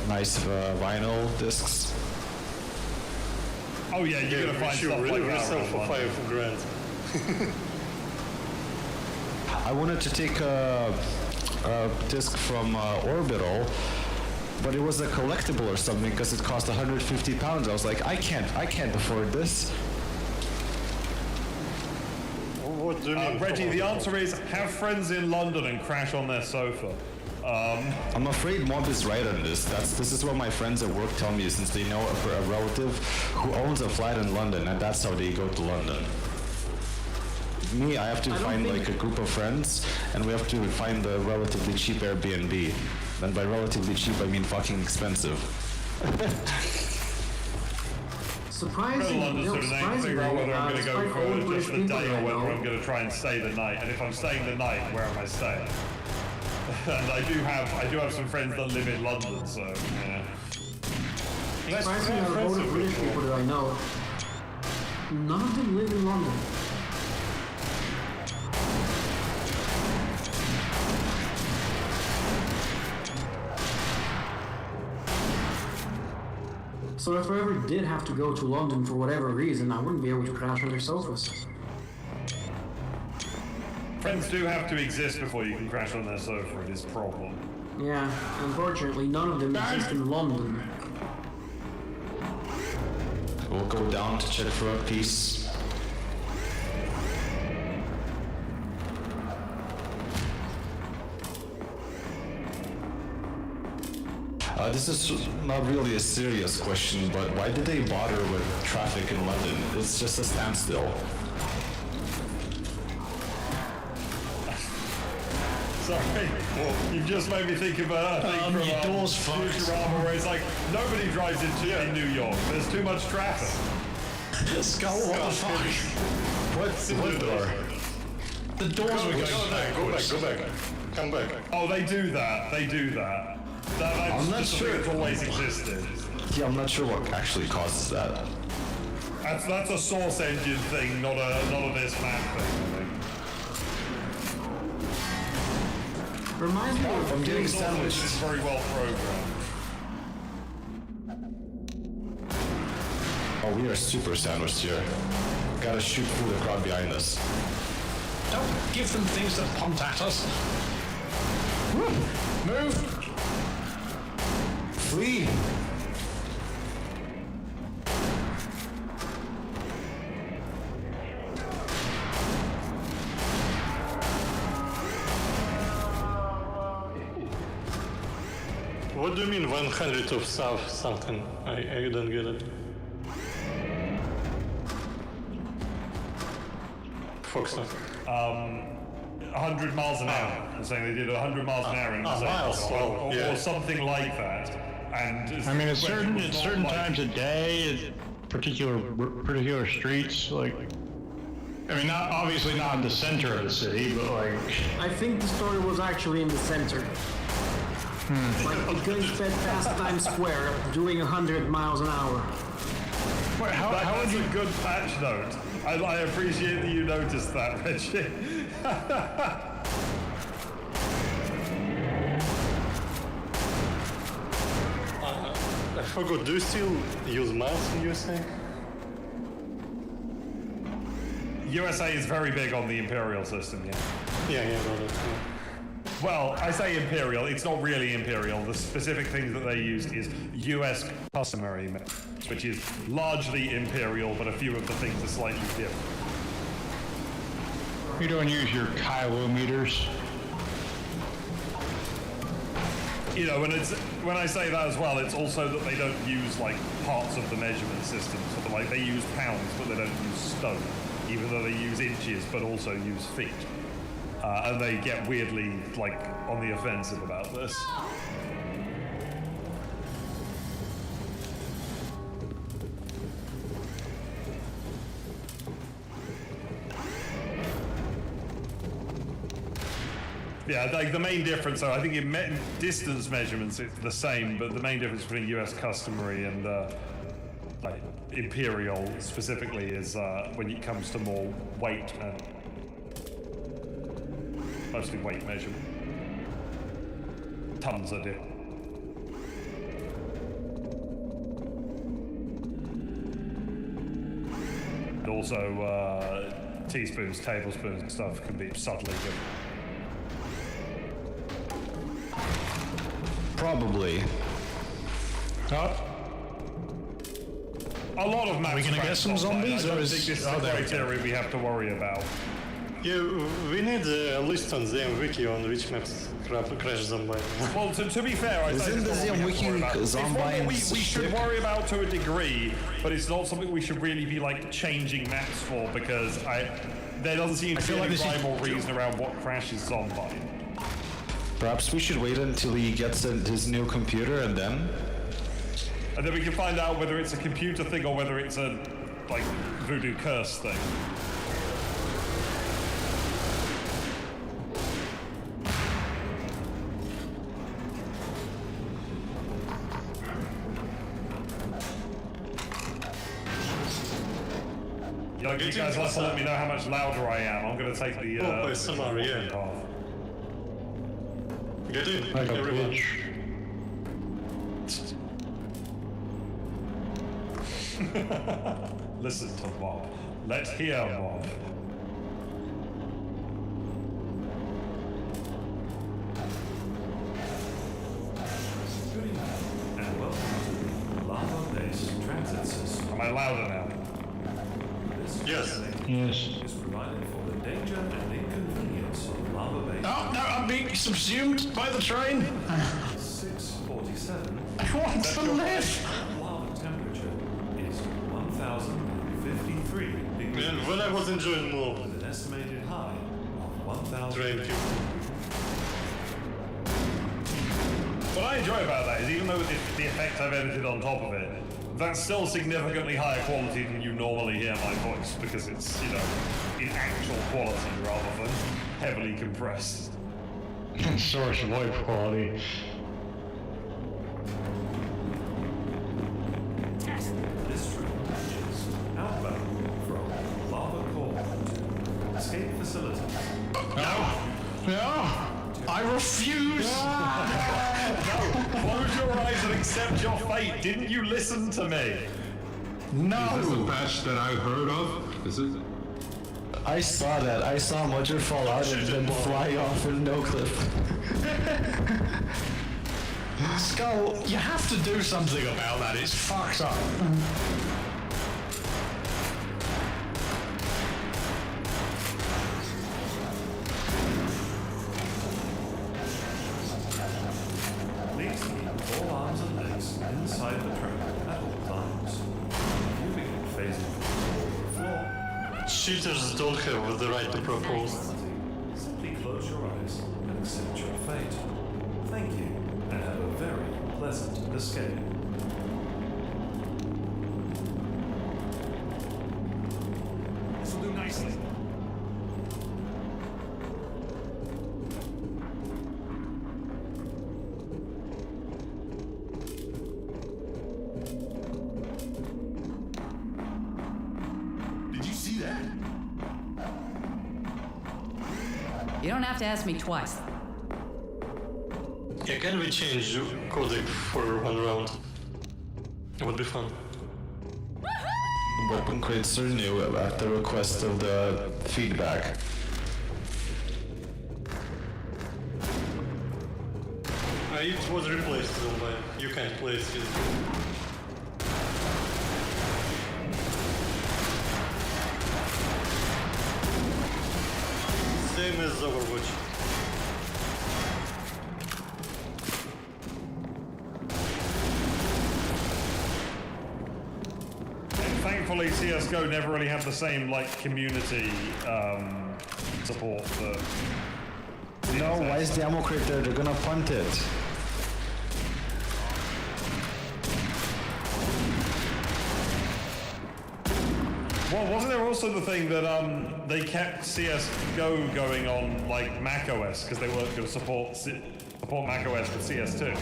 nice vinyl discs. Oh yeah, you're gonna find You stuff really like that. yourself for around London. $5,000. I wanted to take a disc from Orbital, but it was a collectible or something because it cost £150. I was like, I can't afford this. What do you mean? Reggie, the answer is have friends in London and crash on their sofa. I'm afraid Mob is right on this. This is what my friends at work tell me, since they know a relative who owns a flat in London, and that's how they go to London. Me, I have to find like a group of friends, and we have to find a relatively cheap Airbnb. And by relatively cheap, I mean fucking expensive. London sort of name, figure out whether I'm going to go for just the day or whether I'm going to try and stay the night. And if I'm staying the night, where am I staying? And I do have some friends that live in London, so yeah. Surprisingly, out of all the British people that I know, none of them live in London. So if I ever did have to go to London for whatever reason, I wouldn't be able to crash on their sofas. Friends do have to exist before you can crash on their sofa. It is a problem. Yeah, unfortunately, none of them exist in London. We'll go down to check for a piece. This is not really a serious question, but why did they bother with traffic in London? It's just a standstill. Sorry, you've just made me think of a thing your door's from fucked. Futurama where it's like, nobody drives in New York. There's too much traffic. Skull, what the fuck? What door? The doors were going Go back. Come back. Oh, they do that. I'm not just sure. It's always existed. Yeah, I'm not sure what actually causes that. That's a Source Engine thing, not a this map thing. I think. Reminds me of I'm getting Source Engine is sandwiched. very well programmed. Oh, we are super sandwiched here. Gotta shoot through the crowd behind us. Don't give them things that punt at us. Move! Flee! What do you mean 100 of south something? I don't get it. Foxtrot. 100 miles an hour. I'm saying they did 100 miles an hour in the same miles, or something like that. And I mean, at certain times a day, at particular streets, like. I mean, obviously not in the center of the city, but like. I think the story was actually in the center. Like the gun fed past Times Square doing 100 miles an hour. Wait, how would That's you? a good patch note. I appreciate that you noticed that, Reggie. I forgot, do you still use miles in USA? USA is very big on the Imperial system, yeah. Yeah, got it. Yeah. Well, I say Imperial, it's not really Imperial. The specific things that they use is US customary, which is largely Imperial, but a few of the things are slightly different. You don't use your kilometers. You know, when I say that as well, it's also that they don't use like parts of the measurement system. So like they use pounds, but they don't use stone, even though they use inches, but also use feet. And they get weirdly like on the offensive about this. Yeah, like the main difference, so I think in distance measurements it's the same, but the main difference between US customary and like Imperial specifically is when it comes to more weight and mostly weight measurement. Tons are different. And also teaspoons, tablespoons and stuff can be subtly different. Probably. A lot of maps. Are we gonna get some zombies, I don't or is- think this is oh, a there we go. criteria we have to worry about. Yeah, we need a list on the wiki on which maps crash zombie. Well, to be fair, I Isn't think the it's not what we have to worry about. It's one that we should ship? worry about to a degree, but it's not something we should really be like changing maps for because there doesn't seem to be any rhyme or reason around what crashes zombie. Perhaps we should wait until he gets his new computer and then. And then we can find out whether it's a computer thing or whether it's a like voodoo curse thing. You guys have to let me know how much louder I am. I'm going to take the. SMR, yeah. off. Get in, Like a everyone. bitch. Listen to Bob. Let's hear Bob. And welcome to the lava-based transit system. Am I louder now? This Yes. journey Yes. is provided for the danger and inconvenience of lava-based. Oh no, I'm being subsumed by the train. 647. I want to live. Lava temperature is 1,053 degrees. And when I was enjoying more With an estimated high of 1,000. train people. What I enjoy about that is even though the effect I've edited on top of it, that's still significantly higher quality than you normally hear my voice because it's, you know, in actual quality rather than heavily compressed. Source voice quality. This route is outbound from Lava Core to escape facilities. No, I refuse. Close your eyes and accept your fate. Didn't you listen to me? Is this the No. patch that I heard of? Is it? I saw that. I saw Mudger fall out and then fly off with no clip. Skull, you have to do something about that. It's fucked up. Please keep all cheaters don't have the right to propose. Simply close your eyes and accept your fate. Thank you, and have a very pleasant escape. This will do nicely. Did you see that? You don't have to ask me twice. Yeah, can we change codec for one round? It would be fun. Weapon crates are new at the request of the feedback. It was replaced, so you can't place it. Same as Overwatch. Thankfully, CS:GO never really had the same like community support for. No, why is the ammo crate there? They're gonna punt it. Well, wasn't there also the thing that they kept CS:GO going on like Mac OS because they weren't going to support Mac OS with CS2,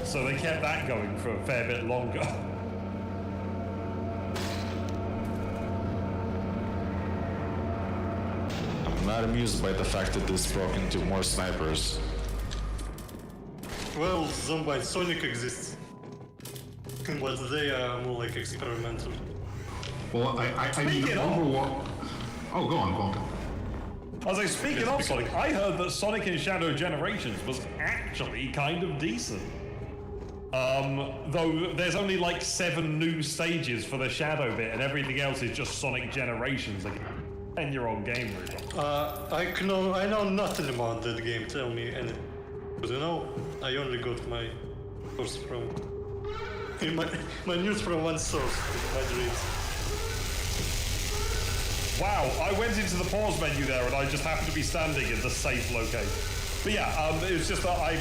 so they kept that going for a fair bit longer. I'm not amused by the fact that this broke into more snipers. Well, Zombie Sonic exists, but they are more like experimental. Well, I mean, Speaking of- Overwatch. Oh, go on, Quantum. I was like, speaking of Sonic, I heard that Sonic in Shadow Generations was actually kind of decent. Though there's only like 7 new stages for the Shadow bit, and everything else is just Sonic Generations, like a 10-year-old game, really. I know nothing about that game. Tell me anything. Because you know, I only got my source from my news from one source, my dreams. Wow, I went into the pause menu there and I just happened to be standing in the safe location. But yeah, it's just that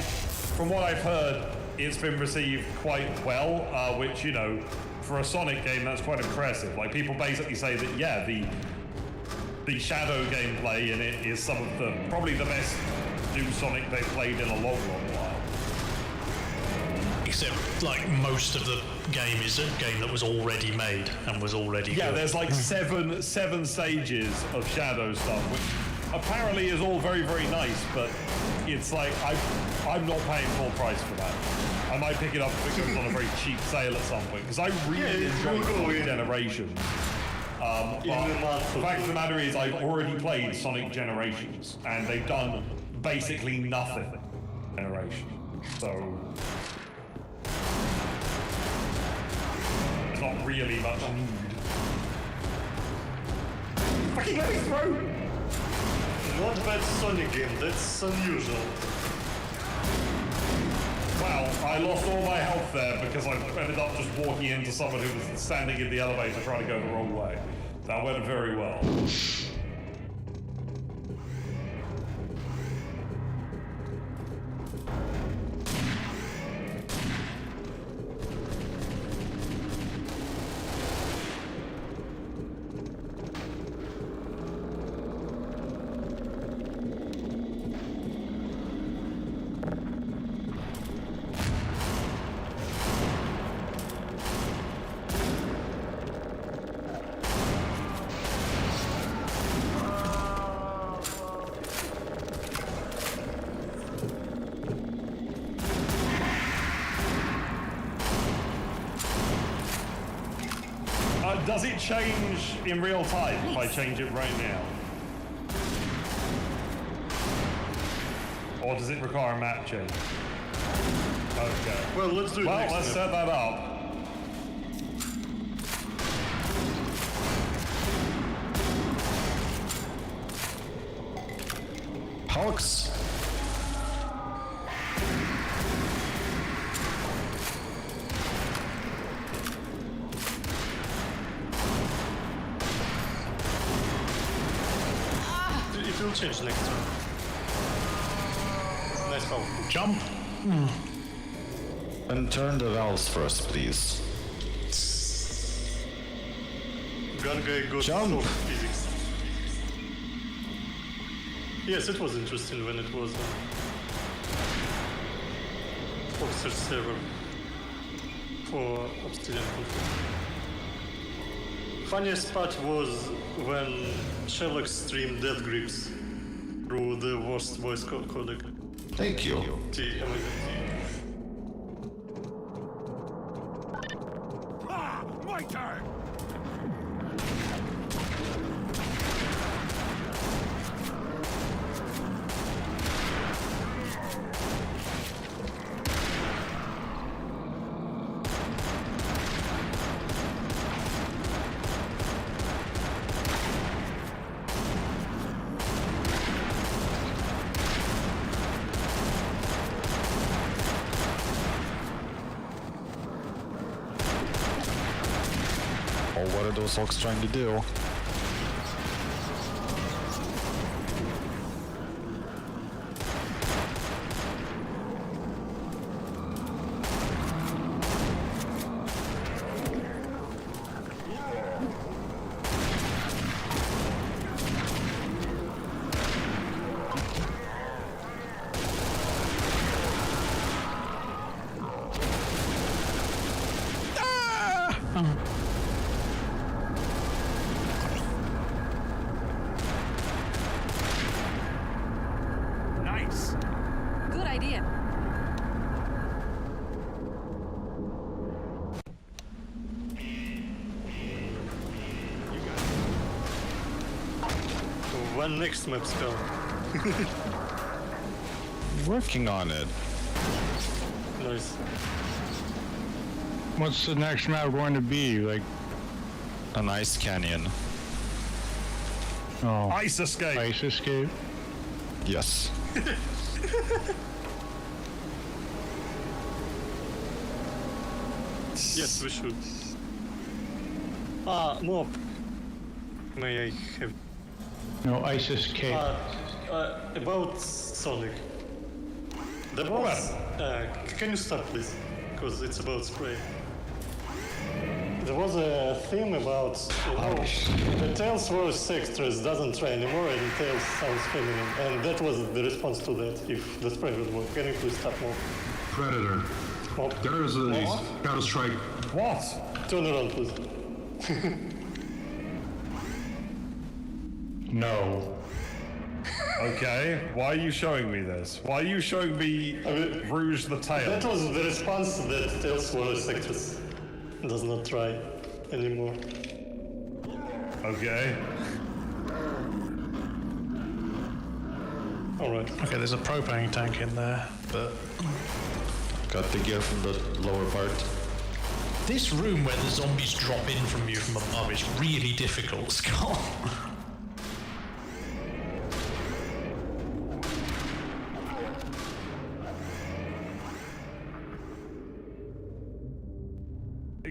from what I've heard, it's been received quite well, which, you know, for a Sonic game, that's quite impressive. Like, people basically say that, yeah, the Shadow gameplay in it is probably the best new Sonic they've played in a long, long while. Except, like, most of the game is a game that was already made and was already Yeah, good. there's like seven stages of Shadow stuff, which apparently is all very, very nice, but it's like, I'm not paying full price for that. I might pick it up if it goes on a very cheap sale at some point, because I really enjoy Sonic Generations. But the fact of the matter is, I've already played Sonic Generations, and they've done basically nothing Generation. So there's not really much need. Fucking let me through! Not bad Sonic game, that's unusual. Wow, I lost all my health there because I ended up just walking into someone who was standing in the elevator trying to go the wrong way. That went very well. Does it change in real time if I change it right now? Or does it require a map change? Okay. Well, let's do it next let's time. set that up. Hawks. will change next turn. Nice call. Jump. And turn the valves first, please. Gun guy got Jump. soft physics. Yes, it was interesting when it was Officer server for Obsidian Conflict. Funniest part was when Sherlock streamed Death Grips through the worst voice codec. Thank you. The amazing. Ah, my turn! Oh, what are those orcs trying to do? Nice! Good idea. When next map spell? Working on it. Nice. What's the next map going to be? Like, An ice canyon. oh, Ice escape. ice escape? Yes. Yes, we should. Mob. May I have... No, ice escape. About Sonic. The boss... can you stop, please? Because it's about spray. There was a theme about, the Tails voice actress doesn't try anymore and Tails sounds feminine. And that was the response to that, if the spray would work. Can you please stop more? Predator. Mob. There's a Counter-Strike. What? Turn around, please. No. Okay, why are you showing me this? Why are you showing me Rouge the Tail? That was the response that Tails voice actress does not try anymore. Okay. Alright. Okay, there's a propane tank in there, but Got the gear from the lower part. this room where the zombies drop in from you from above is really difficult, Scott.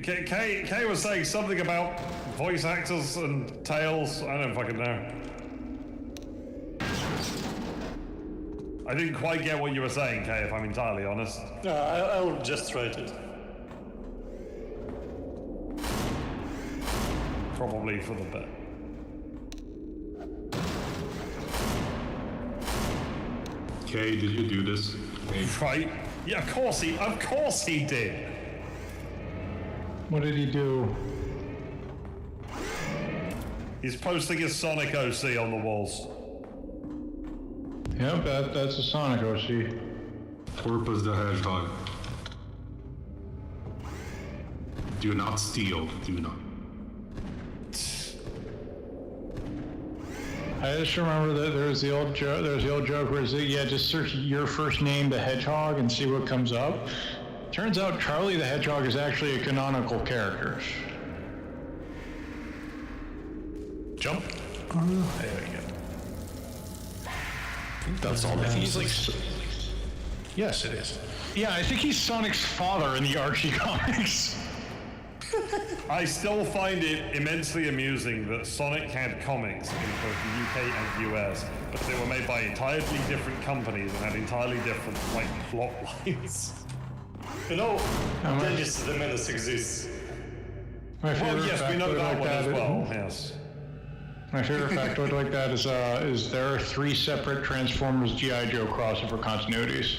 Kay was saying something about voice actors and tails. I don't fucking know. I didn't quite get what you were saying, Kay, if I'm entirely honest. I'll just write it. Probably for the bit. Kay, did you do this? Hey. Right? Yeah, of course he did. What did he do? He's posting his Sonic OC on the walls. Yep, that's a Sonic OC. Purpose the Hedgehog. Do not steal. Do not. I just remember that there's the old joke. There's the old joke where it's like, yeah, just search your first name, the Hedgehog, and see what comes up. Turns out Charlie the Hedgehog is actually a canonical character. Jump. There we go. I think that's all the He's pieces. like, yes, it is. Yeah, I think he's Sonic's father in the Archie comics. I still find it immensely amusing that Sonic had comics in both the UK and US, but they were made by entirely different companies and had entirely different plot lines. You know, Dennis the Menace exists. My favorite Well, yes, we know that factoid one as like well. Yes. My favorite factoid like that is there are 3 separate Transformers G.I. Joe crossover continuities.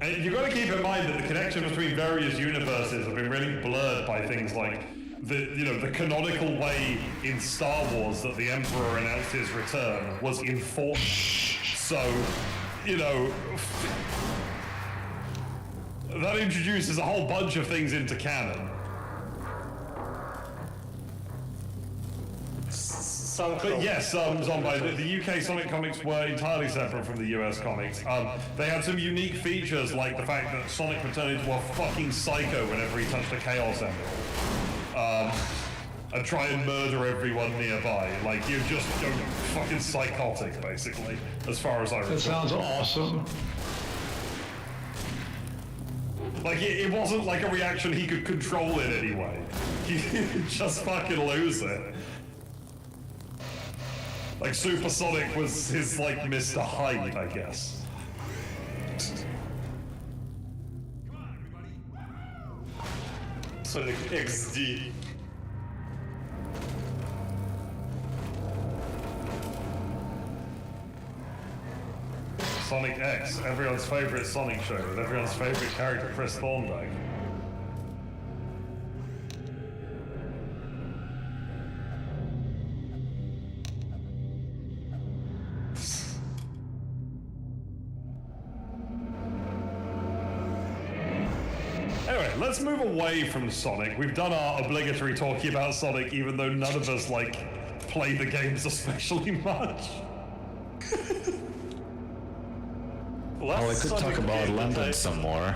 And you've got to keep in mind that the connection between various universes have been really blurred by things like the canonical way in Star Wars that the Emperor announced his return was in Fortnite. So, that introduces a whole bunch of things into canon. But yes, Zombie, the UK Sonic comics were entirely separate from the US comics. They had some unique features, like the fact that Sonic would turn into a fucking psycho whenever he touched a Chaos Emerald. And try and murder everyone nearby. Like, you're just fucking psychotic, basically, as far as I recall. That sounds awesome. Like, it wasn't like a reaction he could control in any way. He'd just fucking lose it. Like, Super Sonic was his, like, Mr. Hyde, I guess. Sonic XD. Sonic X, everyone's favorite Sonic show, with everyone's favorite character, Chris Thorndyke. Anyway, let's move away from Sonic. We've done our obligatory talking about Sonic, even though none of us, play the games especially much. Well, I could talk about London some more.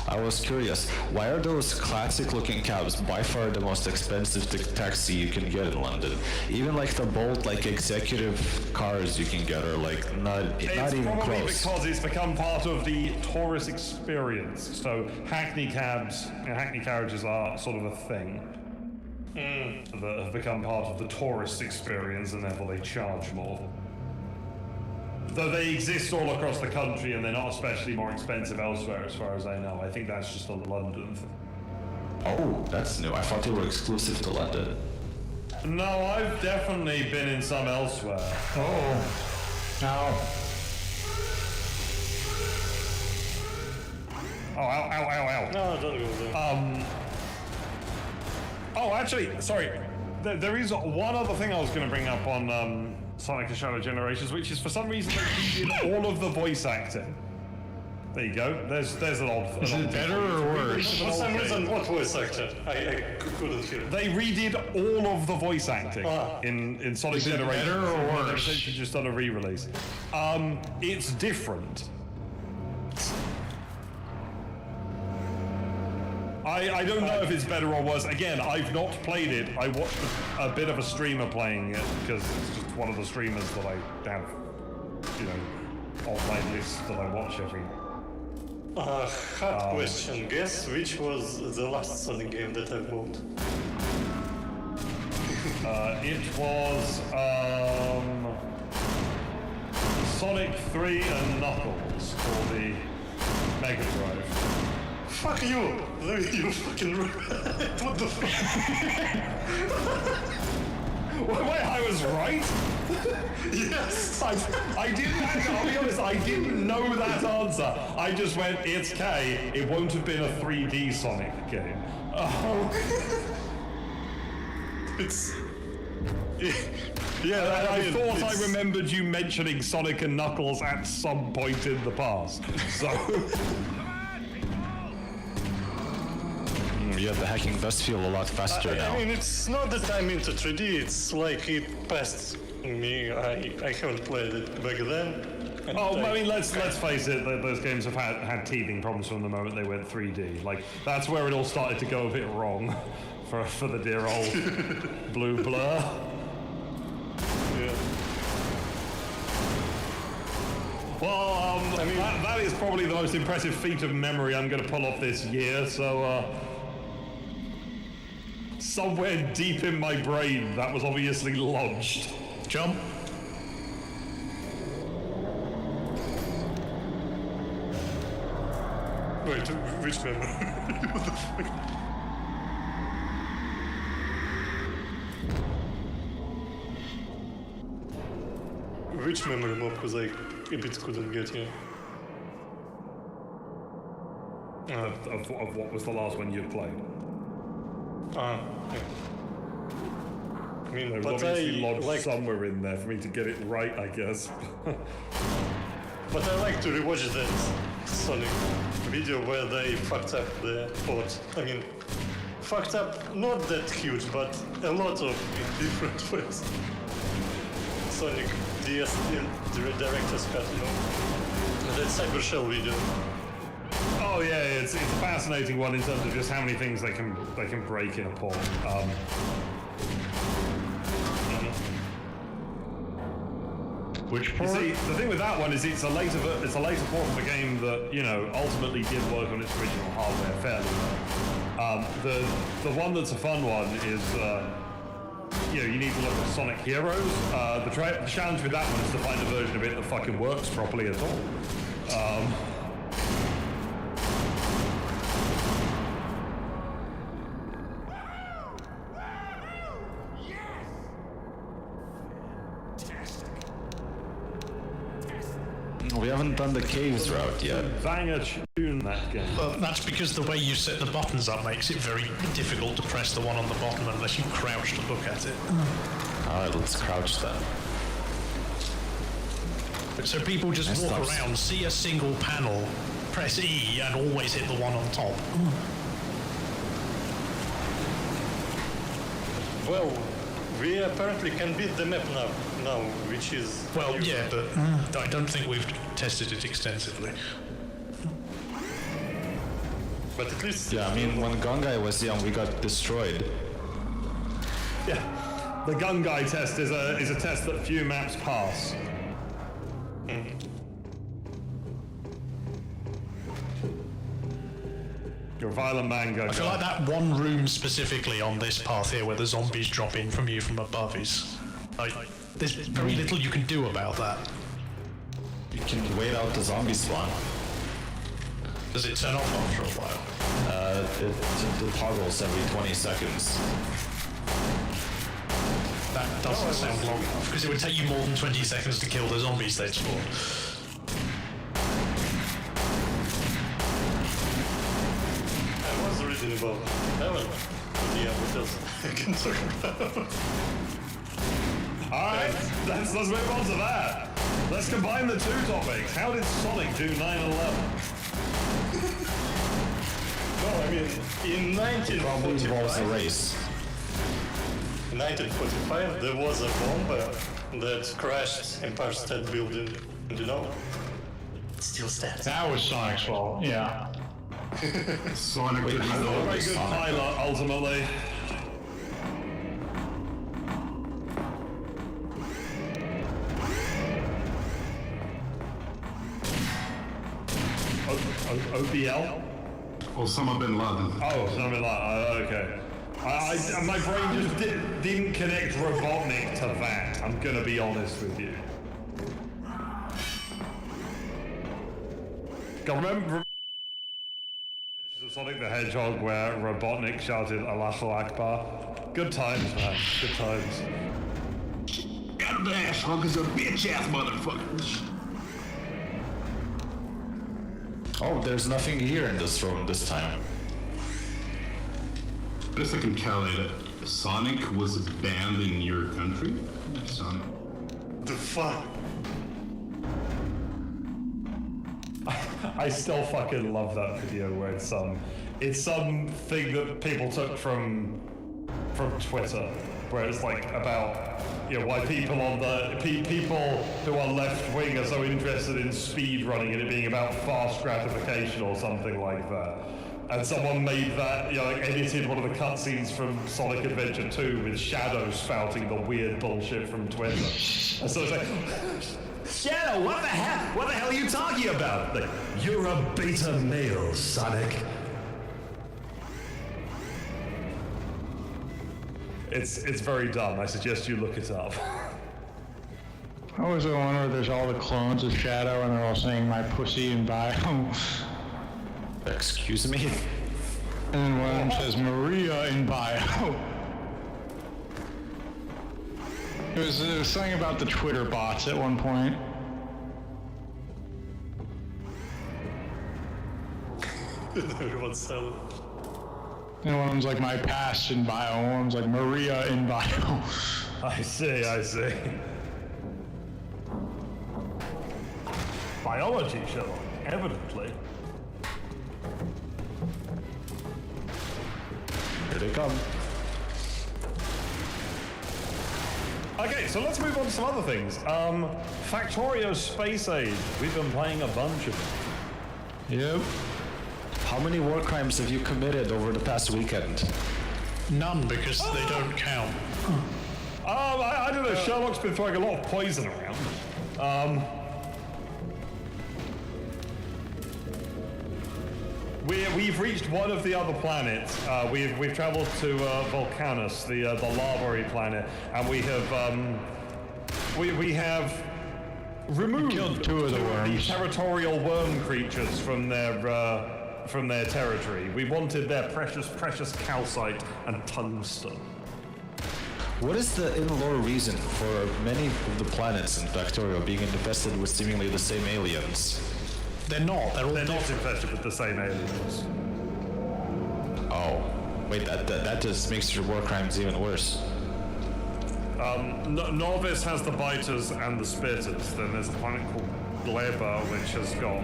I was curious, why are those classic-looking cabs by far the most expensive taxi you can get in London? Even the Bolt, executive cars you can get are not even Probably close. because it's become part of the tourist experience. So hackney cabs, hackney carriages are sort of a thing that have become part of the tourist experience, and therefore they charge more. Though they exist all across the country, and they're not especially more expensive elsewhere, as far as I know. I think that's just a London thing. Oh, that's new. I thought they were exclusive to London. No, I've definitely been in some elsewhere. Oh. Ow. Oh, ow, ow, ow, ow. No, don't go there. Oh, actually, sorry. There is one other thing I was going to bring up on Sonic the Shadow Generations, which is for some reason they did all of the voice acting. There you go. There's an odd. Is it better or worse? For some reason, what voice actor? I couldn't hear it. They redid all of the voice acting in Sonic Is it Generations. better or worse? They've essentially just done a re-release. It's different. I don't know if it's better or worse. Again, I've not played it. I watched a bit of a streamer playing it because it's just one of the streamers that I have, on my list that I watch every. Hot question. Guess which was the last Sonic game that I bought? It was Sonic 3 and Knuckles for the Mega Drive. Fuck you! You fucking what the fuck? Wait, I was right? Yes! I didn't, I'll be honest, I didn't know that answer. I just went, it's K, it won't have been a 3D Sonic game. Oh. It's... Yeah, I thought I remembered you mentioning Sonic and Knuckles at some point in the past. So... Yeah, the hacking does feel a lot faster now. I mean, it's not that I'm into 3D, it's like it passed me. I haven't played it back then. I mean, let's face it, those games have had teething problems from the moment they went 3D. That's where it all started to go a bit wrong for the dear old Blue Blur. Yeah. Well, I mean, that is probably the most impressive feat of memory I'm going to pull off this year, so, somewhere deep in my brain, that was obviously lodged. Jump. Wait, which memory? What the fuck? Which memory mob? Because I a bit couldn't get here. Of what was the last one you'd played? Yeah. I mean, There was but obviously I lodged like, somewhere in there for me to get it right, I guess. but I like to rewatch that Sonic video where they fucked up the port. I mean, fucked up not that huge, but a lot of in different ways. Sonic DS director's cut, you know, that Cyber Shell video. Oh yeah, it's a fascinating one in terms of just how many things they can break in a port. Which You part? see, the thing with that one is it's a later port of a game that, you know, ultimately did work on its original hardware fairly well. The one that's a fun one is, you know, you need to look at Sonic Heroes. The challenge with that one is to find a version of it that fucking works properly at all. We haven't done the caves route yet. Banger tune, that game. Well, that's because the way you set the buttons up makes it very difficult to press the one on the bottom unless you crouch to look at it. Alright, let's crouch then. So people just That walk stops. around, see a single panel, press E, and always hit the one on top. Well, we apparently can beat the map now, which is... Well, yeah, but I don't think we've tested it extensively. But at least... Yeah, I mean, when Gungai was young, we got destroyed. Yeah, the gun guy test is a test that few maps pass. You're a violent man, gun I feel guy. like that one room specifically on this path here where the zombies drop in from you from above is... Like, there's very little you can do about that. You can wait out the zombie spawn. Does it turn off after a while? It toggles every 20 seconds. That doesn't sound long enough, because it would take you more than 20 seconds to kill the zombies they'd spawn. I was reading about heaven. Yeah, what else I can talk about? Alright, let's move on to that. Let's combine the two topics. How did Sonic do 9/11? No, I mean, in Probably involves a 1945, race. 1945, there was a bomb that crashed Empire State Building. And you know, it still stands. That was Sonic's fault. Yeah. Sonic did A very good pilot, ultimately. OBL? Osama bin Laden. Oh, something like okay. My brain just didn't connect Robotnik to that. I'm gonna be honest with you. Remember of Sonic the Hedgehog where Robotnik shouted Allahu Akbar? Good times, man. Good times. God damn, Sonic is a bitch ass motherfucker. Oh, there's nothing here in this room this time. Best I can calculate it. Sonic was banned in your country? Sonic. The fuck? I still fucking love that video where it's something that people took from Twitter, where it's like about, you know, why people on the people who are left wing are so interested in speed running and it being about fast gratification or something like that. And someone made that, you know, like edited one of the cutscenes from Sonic Adventure 2 with Shadow spouting the weird bullshit from Twitter. And so it's like, Shadow, what the hell? What the hell are you talking about? Like, you're a beta male, Sonic. It's very dumb. I suggest you look it up. I always wonder where there's all the clones of Shadow and they're all saying my pussy in bio. Excuse me? And then one of them says Maria in bio. It was something about the Twitter bots at one point. Everyone's silent. And one of them's like my past in bio, one of them's like Maria in bio. I see. Biology, Sherlock, evidently. Here they come. Okay, so let's move on to some other things. Factorio Space Age. We've been playing a bunch of it. Yep. How many war crimes have you committed over the past weekend? None, because they don't count. I don't know. Sherlock's been throwing a lot of poison around. We've reached one of the other planets. We've travelled to Volcanus, the lava-y planet, and we have removed killed two of the worms. territorial worm creatures from their territory. We wanted their precious calcite and tungsten. What is the in-lore reason for many of the planets in Factorio being infested with seemingly the same aliens? They're not. They're not infested with the same aliens. Oh, wait, that just makes your war crimes even worse. Novice has the biters and the spitters. Then there's a planet called Gleba, which has got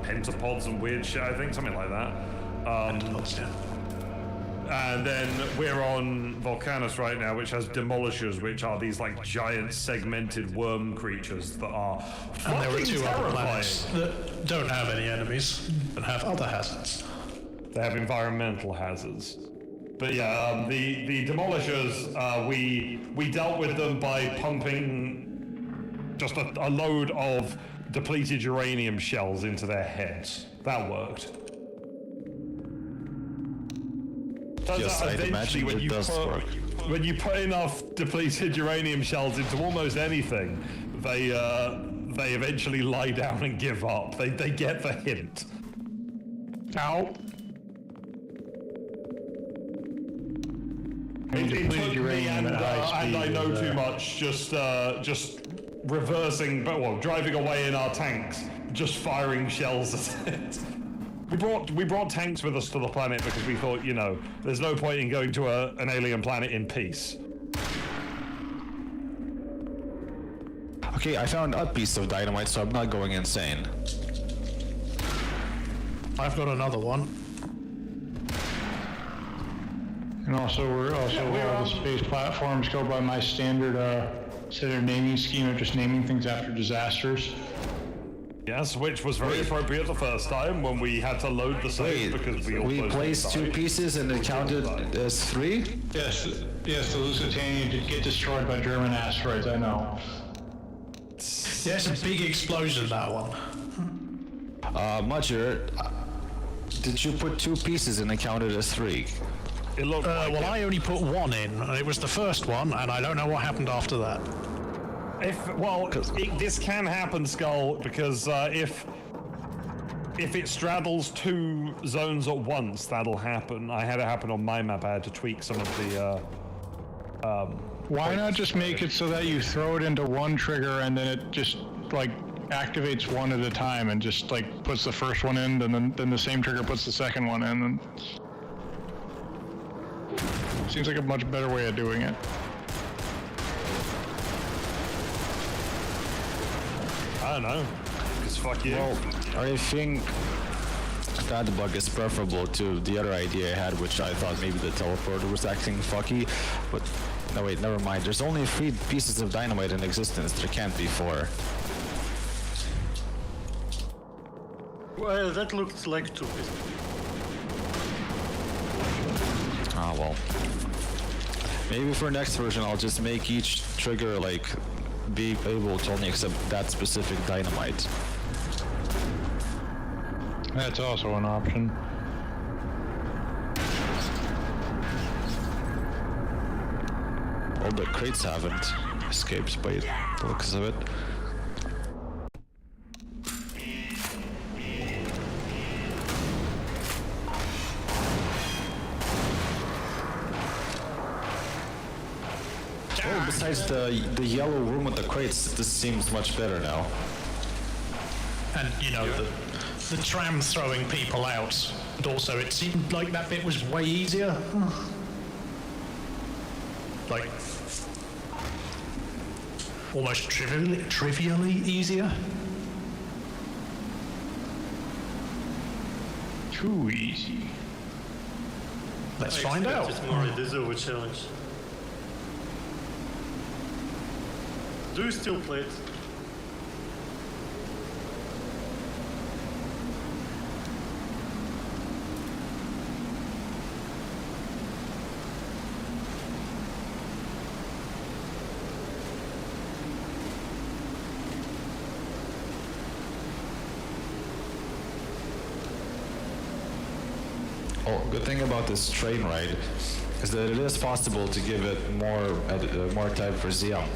pentapods and weird shit, I think, something like that. Pentapods, yeah. And then we're on Volcanus right now, which has demolishers, which are these like giant segmented worm creatures that are And there are two other terrifying. planets that don't have any enemies, but have other hazards. They have environmental hazards. But yeah, the demolishers, we dealt with them by pumping just a load of depleted uranium shells into their heads. That worked. Yes, I'd imagine it does work. When you put enough depleted uranium shells into almost anything, they eventually lie down and give up. They get the hint. Ow. It took me and I know too much just reversing, driving away in our tanks, just firing shells at it. We brought tanks with us to the planet because we thought, you know, there's no point in going to an alien planet in peace. Okay, I found a piece of dynamite, so I'm not going insane. I've got another one. And also, all the space platforms go by my standard naming scheme of just naming things after disasters. Yes, which was very appropriate the first time when we had to load the save because we placed two pieces and it counted as three? Yes, the Lusitania did get destroyed by German asteroids, I know. Yeah, it's a big explosion, that one. Mudger, did you put two pieces and it counted as three? It looked like well, I only put one in, and it was the first one, and I don't know what happened after that. This can happen, Skull, because if it straddles two zones at once, that'll happen. I had it happen on my map. I had to tweak some of the. Why not just make it so that you throw it into one trigger and then it just like activates one at a time and just like puts the first one in, and then the same trigger puts the second one in. And seems like a much better way of doing it. I don't know. Because fuck you. Well, I think that bug is preferable to the other idea I had, which I thought maybe the teleporter was acting fucky. But no, wait, never mind. There's only 3 pieces of dynamite in existence. There can't be 4. Well, that looked like 2 pieces. well. Maybe for next version, I'll just make each trigger like be able to only accept that specific dynamite. That's also an option. All the crates haven't escaped by the looks of it. Oh, besides the yellow room with the crates, this seems much better now. And, you know, the tram throwing people out. And also, it seemed like that bit was way easier. Like, almost trivially easier. Too easy. Let's find out. It's more a deserve challenge. Do you still play it? Oh, good thing about this train ride is that it is possible to give it more time for Zion.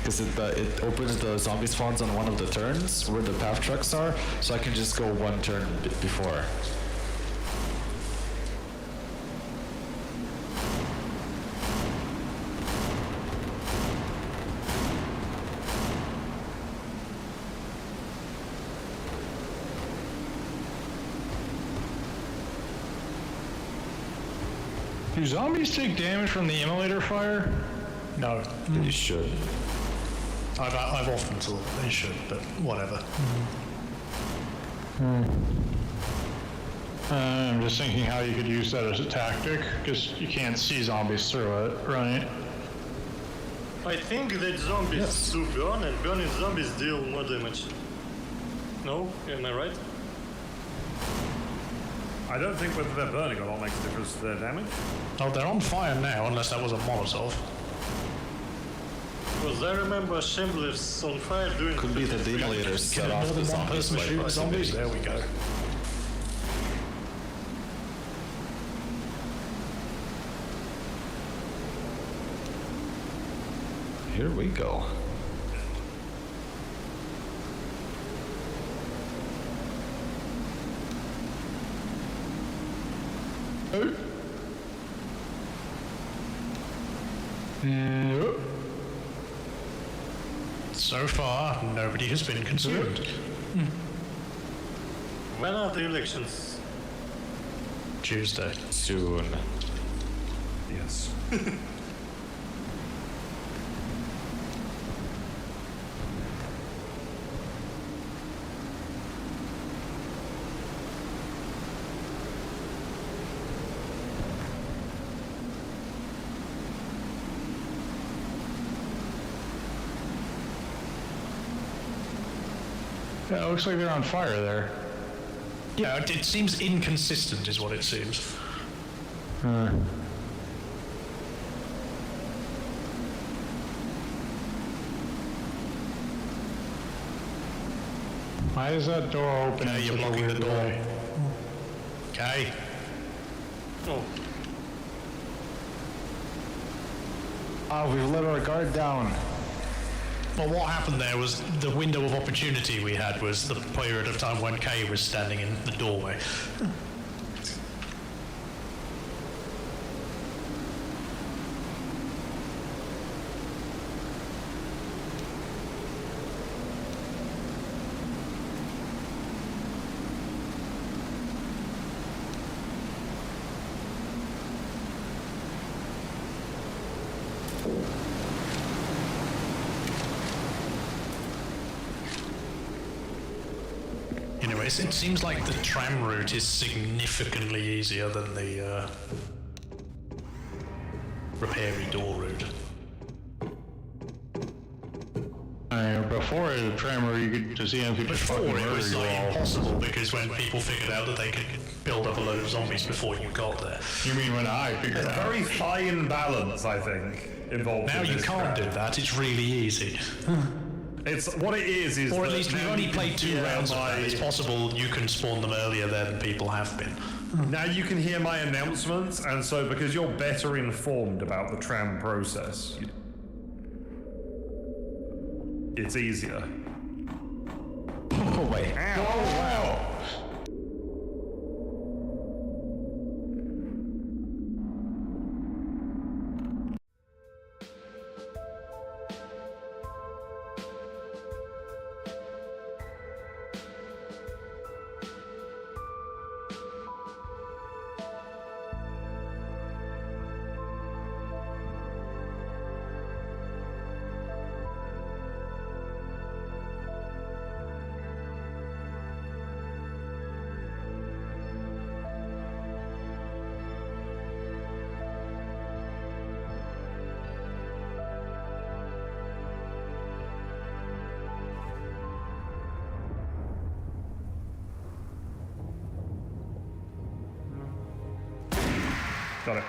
Because it opens the zombie spawns on one of the turns where the path trucks are, so I can just go one turn before. Do zombies take damage from the immolator fire? No. You should. I've often thought they should, but whatever. I'm just thinking how you could use that as a tactic, because you can't see zombies through it, right? I think that zombies do burn, and burning zombies deal more damage. No? Am I right? I don't think whether they're burning or not makes a difference to their damage. Oh, they're on fire now, unless that was a Molotov. Because I remember Shamblers on fire doing... Could be that the emulators set off the zombies by shoot zombies. There we go. Here we go. Nope. So far, nobody has been consumed. When are the elections? Tuesday. Soon. Yes. Yeah, it looks like they're on fire there. Yeah, it seems inconsistent is what it seems. Why is that door open? Okay, you're blocking the door. Okay. Oh. Oh, we've let our guard down. Well, what happened there was the window of opportunity we had was the period of time when Kay was standing in the doorway. Anyways, it seems like the tram route is significantly easier than the repairy door route. Before the tram route, you could just see them just fucking Before it was murder you like all. impossible because when people figured out that they could build up a load of zombies before you got there. You mean when I figured It's a out? very fine balance, I think, involved. Now in you this can't trap. do that, it's really easy. It's what it is. Or at that least we've now only you played can 2 hear rounds of that. my- It's possible you can spawn them earlier than people have been. Now you can hear my announcements, and so because you're better informed about the tram process, it's easier. Oh wait. Oh wow. Got it.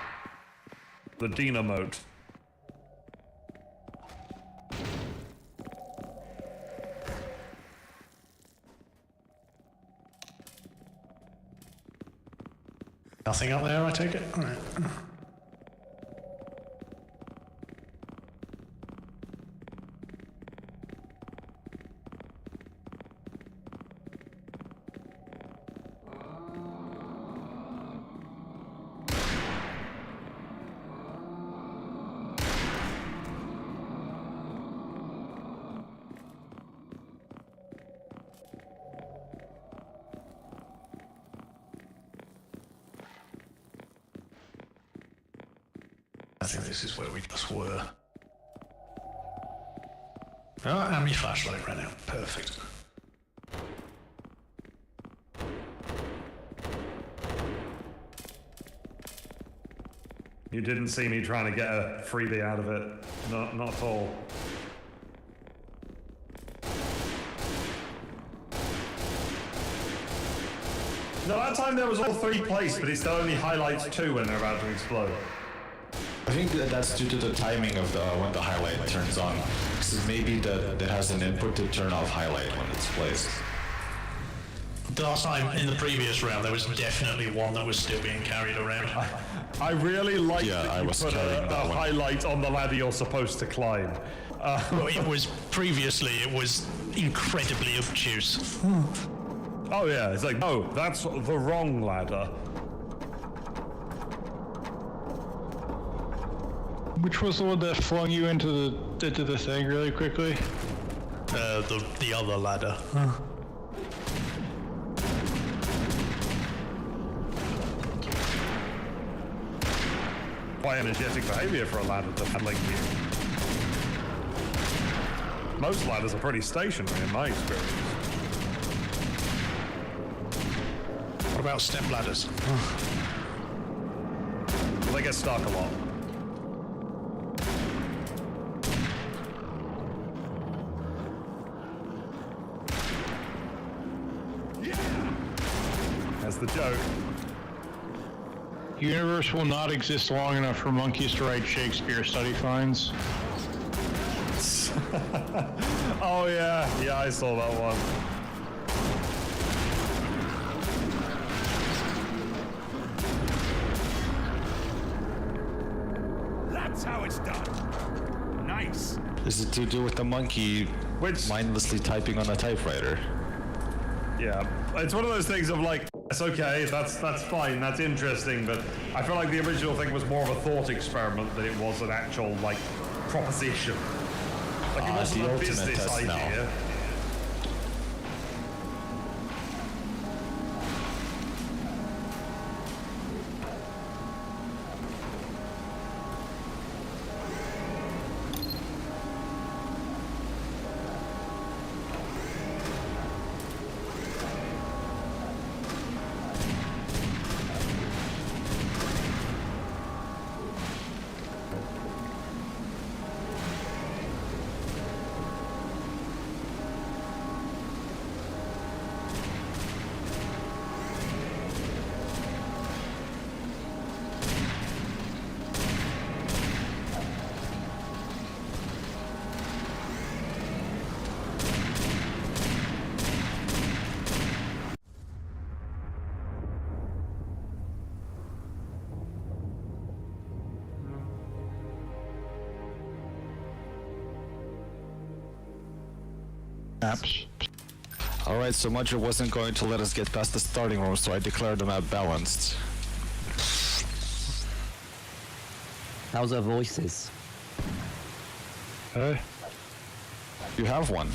The dynamite. Nothing up there, I take it? Alright. I think this is where we just were. Oh, and my flashlight ran out. Perfect. You didn't see me trying to get a freebie out of it. Not at all. No, that time there was all 3 placed, but it still only highlights 2 when they're about to explode. I think that's due to the timing of when the highlight turns on. Because maybe that has an input to turn off highlight when it's placed. The last time in the previous round, there was definitely one that was still being carried around. I really like Yeah, that I you was put carrying a that one. highlight on the ladder you're supposed to climb. Well, it was previously, it was incredibly obtuse. Oh yeah, it's like, no, that's the wrong ladder. Which was the one that flung you into the thing really quickly? The other ladder. Quite energetic behavior for a ladder to handling you. Most ladders are pretty stationary in my experience. What about step ladders? Well, they get stuck a lot. That's the joke. Universe will not exist long enough for monkeys to write Shakespeare study finds. Oh yeah, I saw that one. That's how it's done. Nice. Is it to do with the monkey Which- mindlessly typing on a typewriter? Yeah, it's one of those things of like, it's okay, that's fine, that's interesting, but I feel like the original thing was more of a thought experiment than it was an actual, like, proposition. Like, it wasn't the a ultimate business test now. idea. maps. Alright, so Mudger wasn't going to let us get past the starting room, so I declared the map balanced. How's our voices? You have one.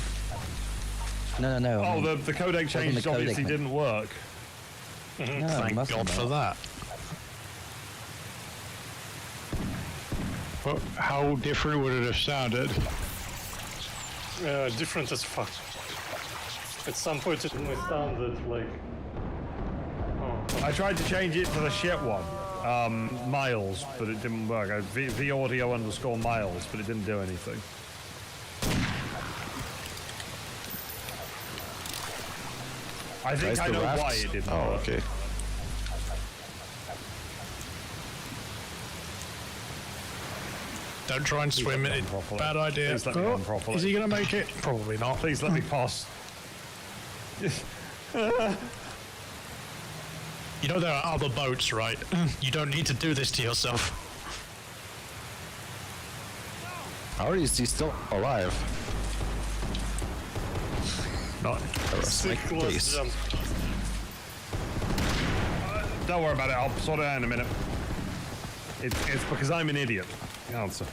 No. Oh, the codec change the codec obviously thing. didn't work. No, Thank God for that. Well, how different would it have sounded? Different as fuck. At some point it might sounded like... I tried to change it to the shit one, Miles, but it didn't work. V_audio_ Miles, but it didn't do anything. I think I know why it didn't work. Oh, okay. Don't try and swim it. Bad idea. Please let me run properly. Is he going to make it? Probably not. Please let me pass. You know there are other boats, right? You don't need to do this to yourself. How is he still alive? Not. Please. Don't worry about it. I'll sort it out in a minute. It's because I'm an idiot. The answer.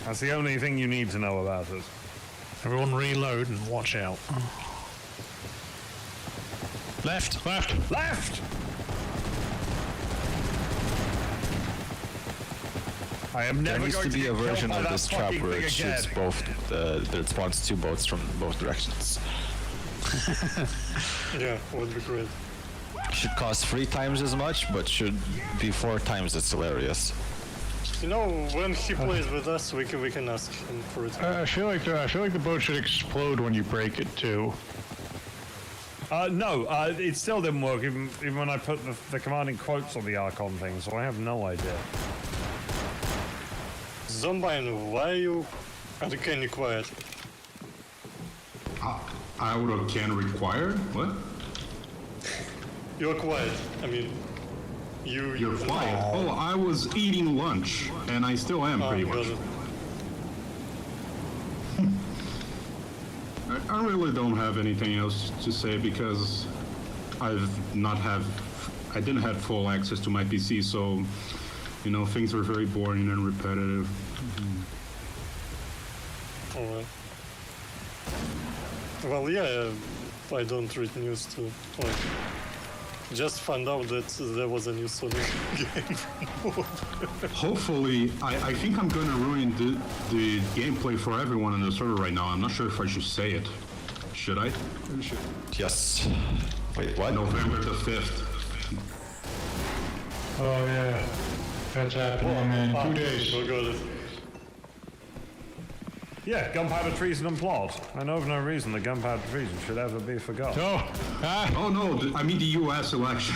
That's the only thing you need to know about it. Everyone reload and watch out. Left. Left! I am never There needs going to be a get killed version by of that this trap fucking where thing it shoots again. both, that it spawns two boats from both directions. Yeah, would be great. Should cost 3 times as much, but should be 4 times as hilarious. You know, when he plays with us, we can ask him for it. I feel like the boat should explode when you break it too. No, it still didn't work, even when I put the commanding quotes on the Archon thing, so I have no idea. Zombine, why you can you quiet? I would have can required? What? You're quiet. I mean, You're quiet. Oh, I was eating lunch, and I still am pretty much. I really don't have anything else to say because I didn't have full access to my PC, so you know things were very boring and repetitive. Alright. Well, yeah, I don't read news too. Like, just found out that there was a new Sonic game. Hopefully, I think I'm going to ruin the gameplay for everyone on the server right now. I'm not sure if I should say it. Should I? Yes. Wait, what? November the 5th. Oh yeah, that's happening in 2 days. Oh god. Yeah, gunpowder treason and plot. I know of no reason that gunpowder treason should ever be forgotten. Oh no, I mean the US election.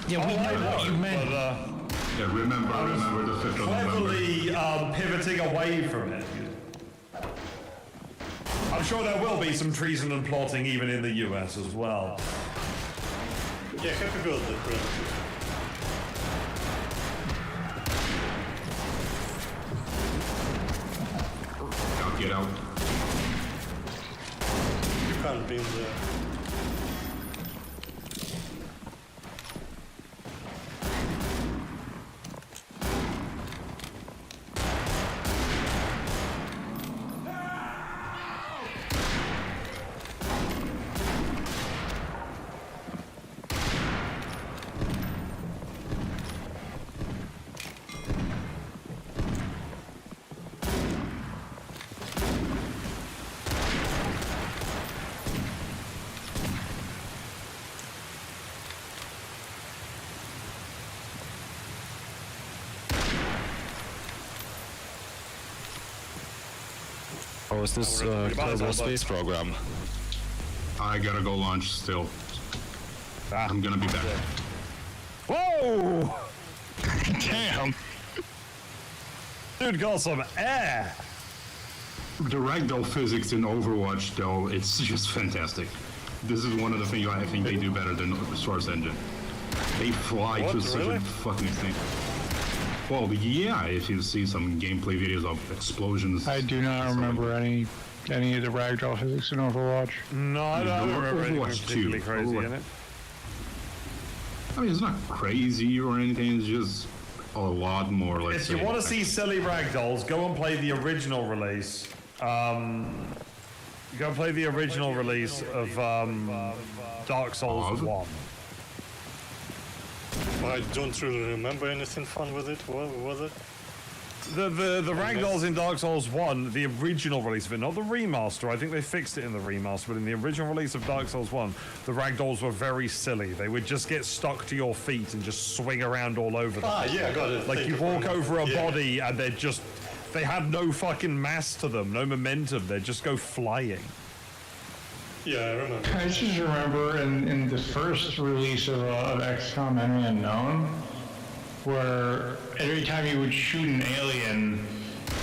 Yeah, we know what you meant. Yeah, remember the 5th of November. Cleverly pivoting away from it. I'm sure there will be some treason and plotting even in the US as well. Yeah, happy birthday, Brad. Get out. You can't be in there. Oh, is this Kerbal Space Program? I gotta go launch still. I'm gonna be back. Whoa! Damn. Dude got some air. The ragdoll physics in Overwatch, though, it's just fantastic. This is one of the things I think they do better than the Source Engine. They fly to such a fucking extent. Well, yeah, if you see some gameplay videos of explosions. I do not remember any of the ragdoll physics in Overwatch. No, I don't remember anything Overwatch 2. particularly crazy in it. I mean, it's not crazy or anything, it's just a lot more, like. If you want to see silly ragdolls, go and play the original release. Go play the original release of Dark Souls 1. I don't really remember anything fun with it. What was it? The ragdolls in Dark Souls 1, the original release of it, not the remaster. I think they fixed it in the remaster, but in the original release of Dark Souls 1, the ragdolls were very silly. They would just get stuck to your feet and just swing around all over them. Yeah, got it. Like you walk over a body and they had no fucking mass to them, no momentum. They'd just go flying. Yeah, I remember. I just remember in the first release of XCOM Enemy Unknown, where every time you would shoot an alien,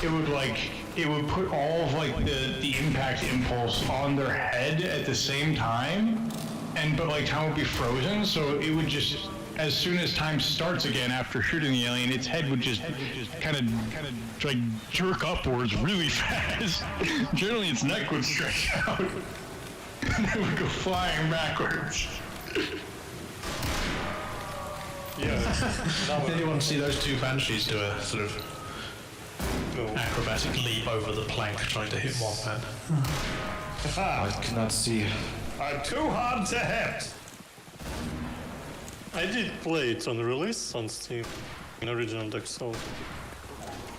it would put all of like the impact impulse on their head at the same time, but like time would be frozen, so it would just, as soon as time starts again after shooting the alien, its head would just kind of like jerk upwards really fast. Generally, its neck would stretch out, and it would go flying backwards. Yeah. Did you want to see those two banshees do a sort of acrobatic leap over the plank trying to hit one man? I cannot see. I'm too hard to hit. I did play it on release on Steam in original Dark Souls,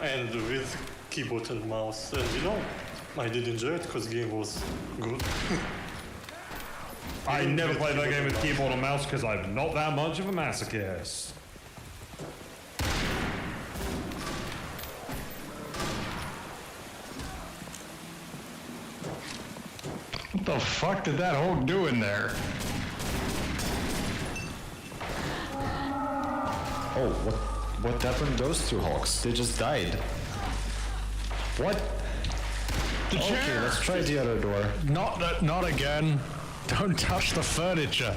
and with keyboard and mouse, and I did enjoy it because the game was good. I never played that game with keyboard and mouse because I'm not that much of a masochist. What the fuck did that Hulk do in there? Oh, what happened to those two Hulks? They just died. What? The chair! Okay, let's try the other door. Not again. Don't touch the furniture.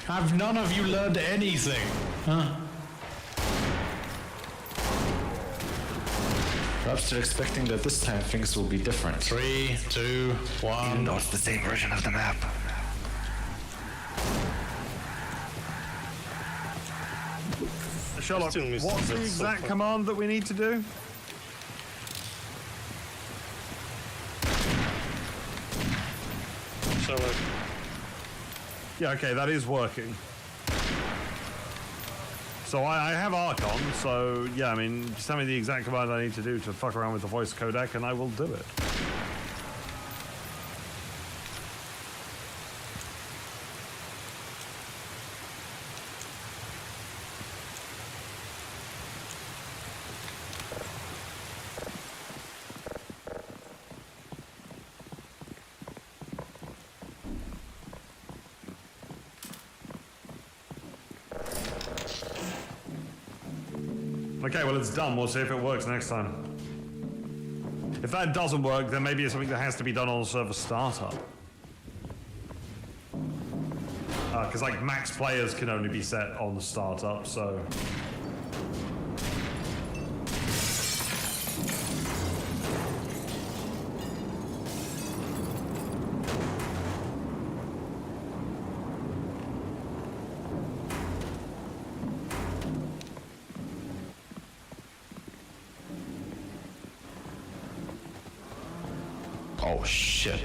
Have none of you learned anything? Huh? Perhaps they're expecting that this time things will be different. 3, 2, 1. No, it's the same version of the map. Sherlock, Still missing what's the that exact software. command that we need to do? Shall I? Yeah, okay, that is working. So I have Archon, so yeah, I mean, just tell me the exact command I need to do to fuck around with the voice codec and I will do it. Okay, well, it's done. We'll see if it works next time. If that doesn't work, then maybe it's something that has to be done on server startup. Because, like, max players can only be set on the startup, so... Oh shit.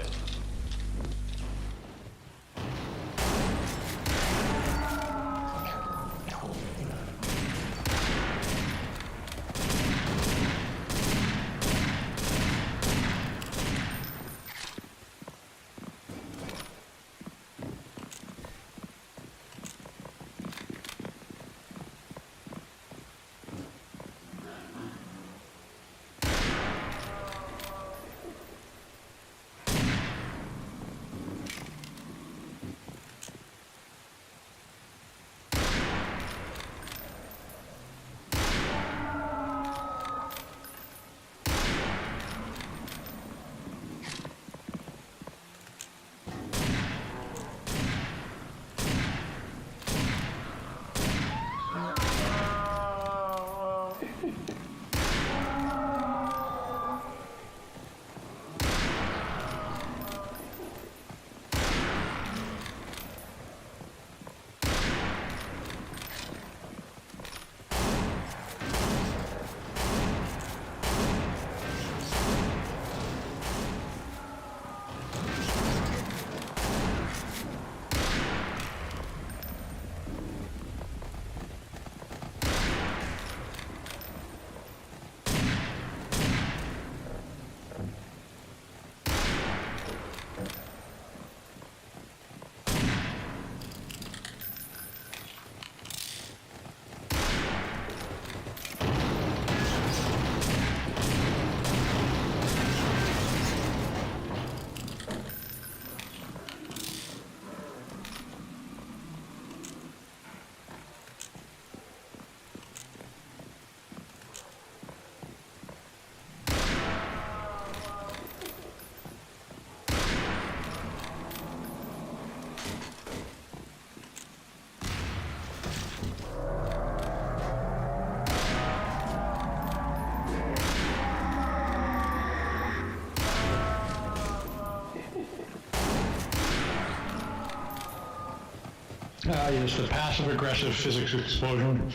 Ah, yes, the passive-aggressive physics explosion.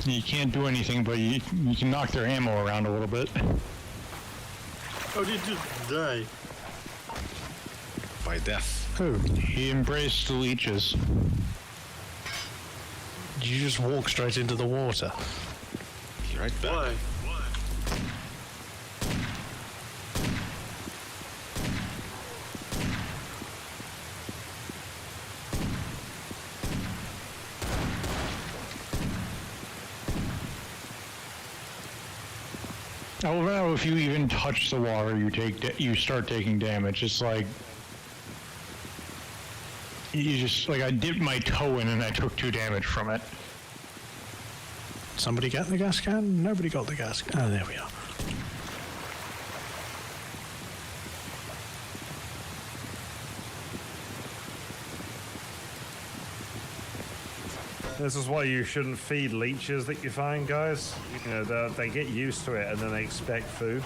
You can't do anything, but you can knock their ammo around a little bit. How did you die? By death. Who? He embraced the leeches. You just walk straight into the water. You're right back. Why? I don't know if you even touch the water, you start taking damage. It's like you just I dipped my toe in and I took 2 damage from it. Somebody get the gas can? Nobody got the gas can. Oh, there we are. This is why you shouldn't feed leeches that you find, guys. You know, they get used to it and then they expect food.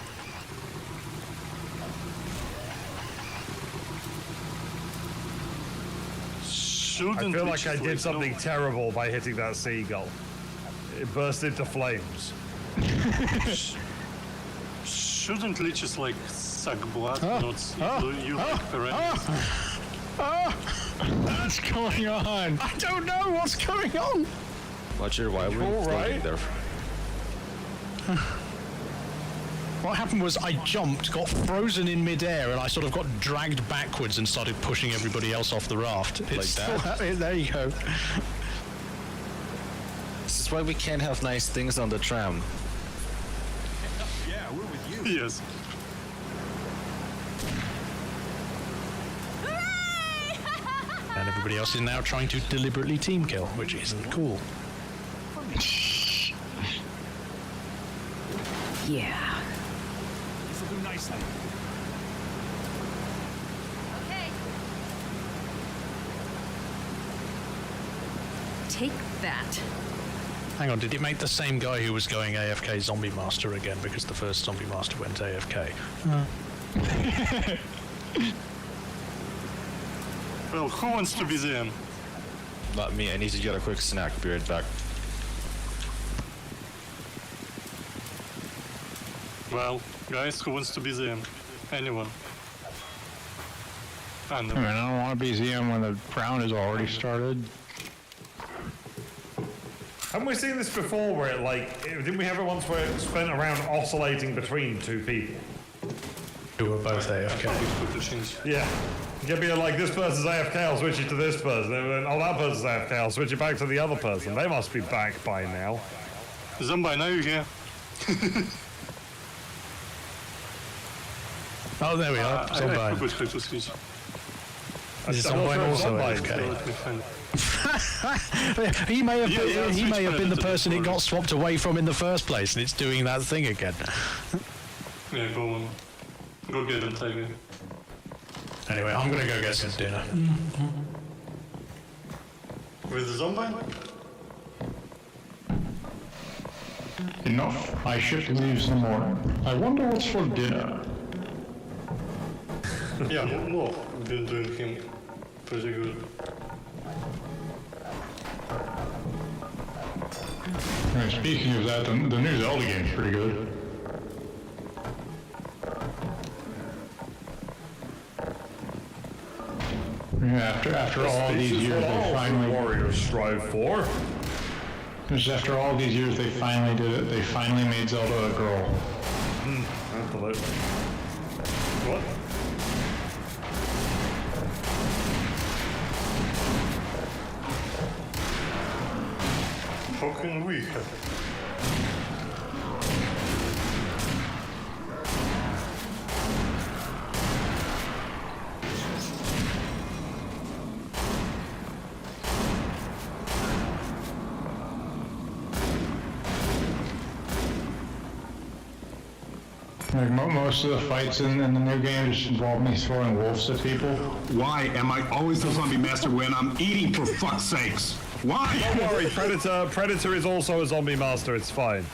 I feel like I did something terrible by hitting that seagull. It burst into flames. Shouldn't leeches like suck blood, not you like piranhas? What's going on? I don't know what's going on. Roger, why were you floating there? What happened was I jumped, got frozen in midair, and I sort of got dragged backwards and started pushing everybody else off the raft. It's that? There you go. This is why we can't have nice things on the tram. Yeah, we're with you. Yes. And everybody else is now trying to deliberately team kill, which isn't cool. Yeah. This'll do nicely. Okay. Take that. Hang on, did it make the same guy who was going AFK Zombie Master again because the first Zombie Master went AFK? Well, who wants to be them? Not me, I need to get a quick snack. Be right back. Well, guys, who wants to be them? Anyone? I mean, I don't want to be ZM when the round has already started. Haven't we seen this before where didn't we have it once where it spent around oscillating between 2 people? Who were both AFK. Yeah. You can be like, this person's AFK, I'll switch it to this person. And then, oh, that person's AFK, I'll switch it back to the other person. They must be back by now. Zombie, now you're here. Oh, there we are. I forgot how to switch. Is Zombie also AFK? He may have been the person it got swapped away from in the first place, and it's doing that thing again. Yeah, go on. Go get them, Tiger. Anyway, I'm gonna go get some dinner. With the zombie? Enough. My ship leaves in the morning. I wonder what's for dinner. Yeah, no, been doing him pretty good. And speaking of that, the new Zelda game's pretty good. Yeah, after all these years, they finally warriors strive for. Just after all these years, they finally did it. They finally made Zelda a girl. Absolutely. What? How can we have? Like most of the fights in the new game just involve me throwing wolves at people. Why am I always the zombie master when I'm eating, for fuck's sakes? Why? Don't worry, Predator is also a zombie master, it's fine.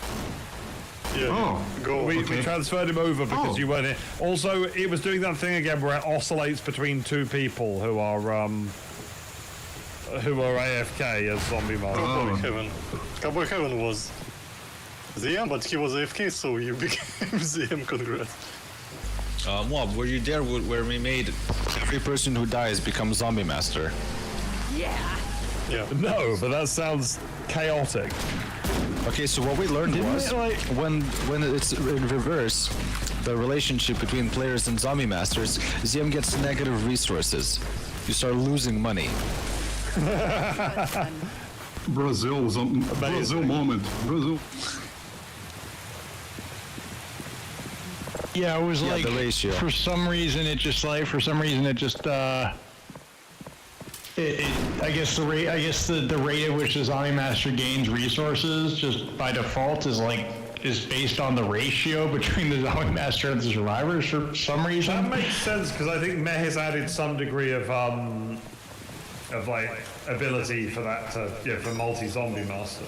Yeah, Oh, we transferred him over because you weren't here. Also, it was doing that thing again where it oscillates between two people who are AFK as zombie masters. Cowboy Heaven was ZM, but he was AFK, so you became ZM. Congrats. Mob, were you there where we made every person who dies become zombie master? Yeah. Yeah. No, but that sounds chaotic. Okay, so what we learned was when it's in reverse, the relationship between players and zombie masters, ZM gets negative resources. You start losing money. Brazil moment. Brazil. Yeah, it was Yeah, like the ratio. for some reason it just I guess the rate at which the zombie master gains resources just by default is based on the ratio between the zombie master and the survivors for some reason. That makes sense because I think Meh has added some degree of ability for that for multi-zombie master.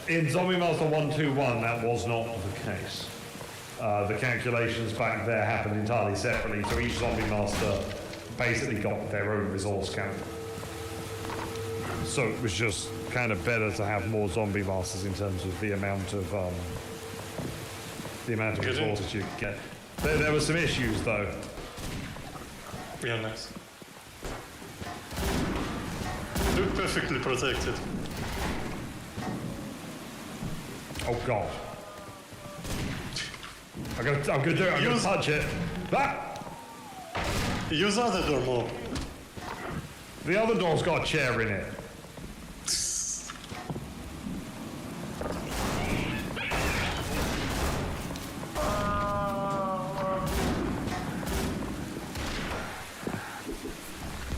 In Zombie Master 121, that was not the case. The calculations back there happened entirely separately, so each zombie master basically got their own resource count. So it was just kind of better to have more zombie masters in terms of the amount of resources you get. There were some issues though. Yeah, nice. You're perfectly protected. Oh god. I'm gonna do it, I'm gonna touch it. That! Use other door more. The other door's got a chair in it.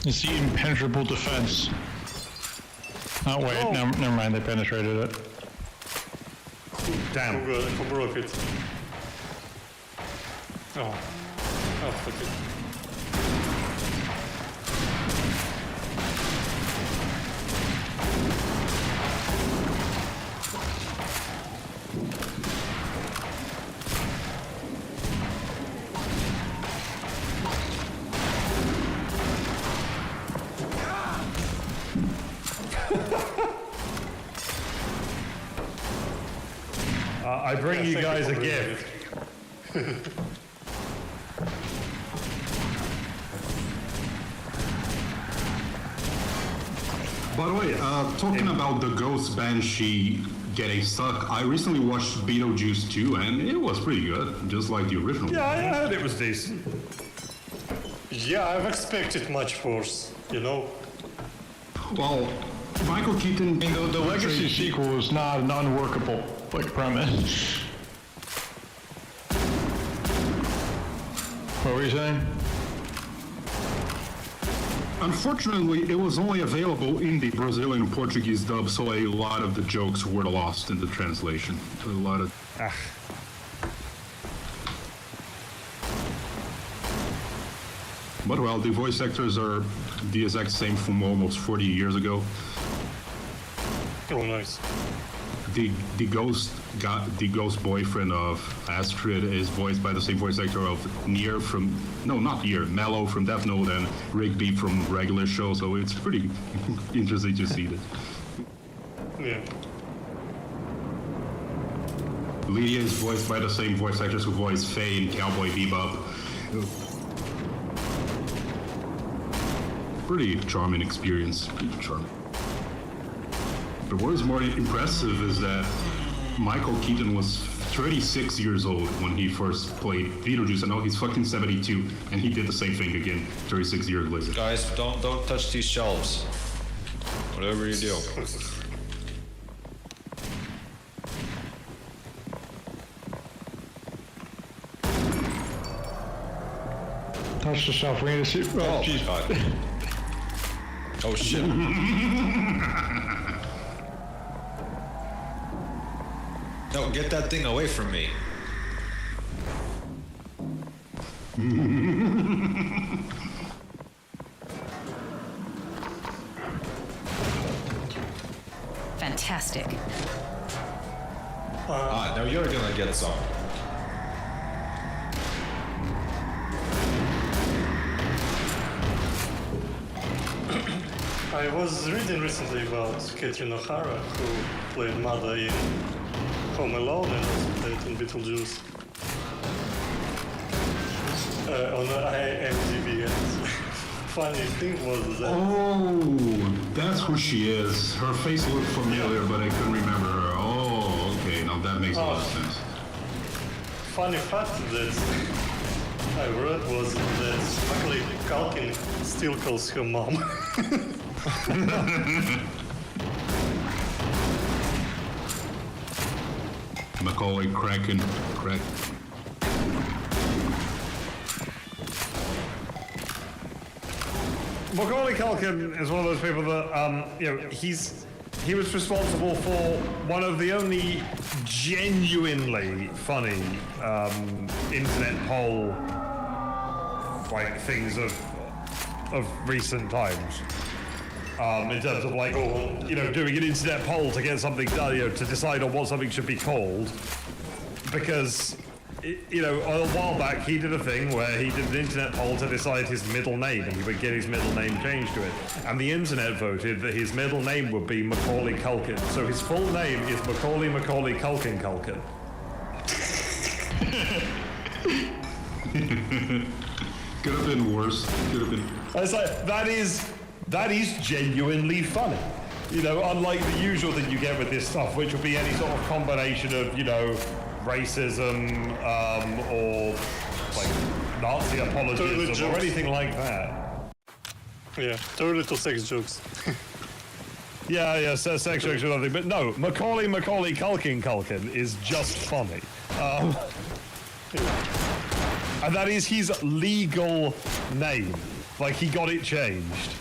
It's the impenetrable defense. Oh wait, never mind, they penetrated it. Damn. Who broke it? Oh, fuck it. I bring you guys a gift. By the way, talking about the Ghost Banshee getting stuck, I recently watched Beetlejuice 2 and it was pretty good, just like the original. Yeah, I heard it was decent. Yeah, I've expected much worse, you know? Well, Michael Keaton... I mean, the Legacy sequel is not an unworkable premise. What were you saying? Unfortunately, it was only available in the Brazilian Portuguese dub, so a lot of the jokes were lost in the translation. A lot of... But well, the voice actors are the exact same from almost 40 years ago. Oh, nice. The ghost boyfriend of Astrid is voiced by the same voice actor of Mallow from Death Note and Rigby from regular show, so it's pretty interesting to see this. Yeah. Lydia is voiced by the same voice actors who voiced Faye in Cowboy Bebop. Pretty charming experience. Pretty charming. But what is more impressive is that Michael Keaton was 36 years old when he first played Beetlejuice, and now he's fucking 72, and he did the same thing again 36 years later. Guys, don't touch these shelves. Whatever you do. Touch the shelf. We need to see. Oh, jeez. God. Oh shit. No, get that thing away from me. Fantastic. Now you're gonna get some. I was reading recently about Catherine O'Hara, who played Mother in Home Alone and also played in Beetlejuice. On IMDb. Funny thing was that. Oh, that's who she is. Her face looked familiar, but I couldn't remember her. Oh, okay, now that makes a lot of sense. Funny fact that I read was that Macaulay Culkin still calls her mom. Macaulay Kraken. Macaulay Culkin is one of those people that, he was responsible for one of the only genuinely funny internet poll things of recent times. In terms of doing an internet poll to get something done, to decide on what something should be called, because a while back he did a thing where he did an internet poll to decide his middle name, and he would get his middle name changed to it, and the internet voted that his middle name would be Macaulay Culkin, so his full name is Macaulay Culkin. Could have been worse. Could have been. It's like, that is genuinely funny. Unlike the usual thing you get with this stuff, which would be any sort of combination of, racism, or Nazi apologism or anything like that. Yeah, too little sex jokes. Yeah, sex jokes or nothing. But no, Macaulay Culkin is just funny. And that is his legal name. He got it changed.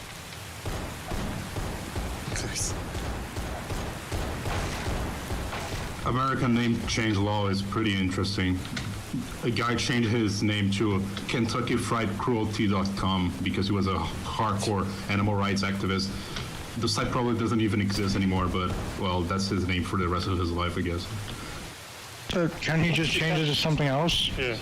American name change law is pretty interesting. A guy changed his name to KentuckyFriedCruelty.com because he was a hardcore animal rights activist. The site probably doesn't even exist anymore, but, well, that's his name for the rest of his life, I guess. Can he just change it to something else? Yeah.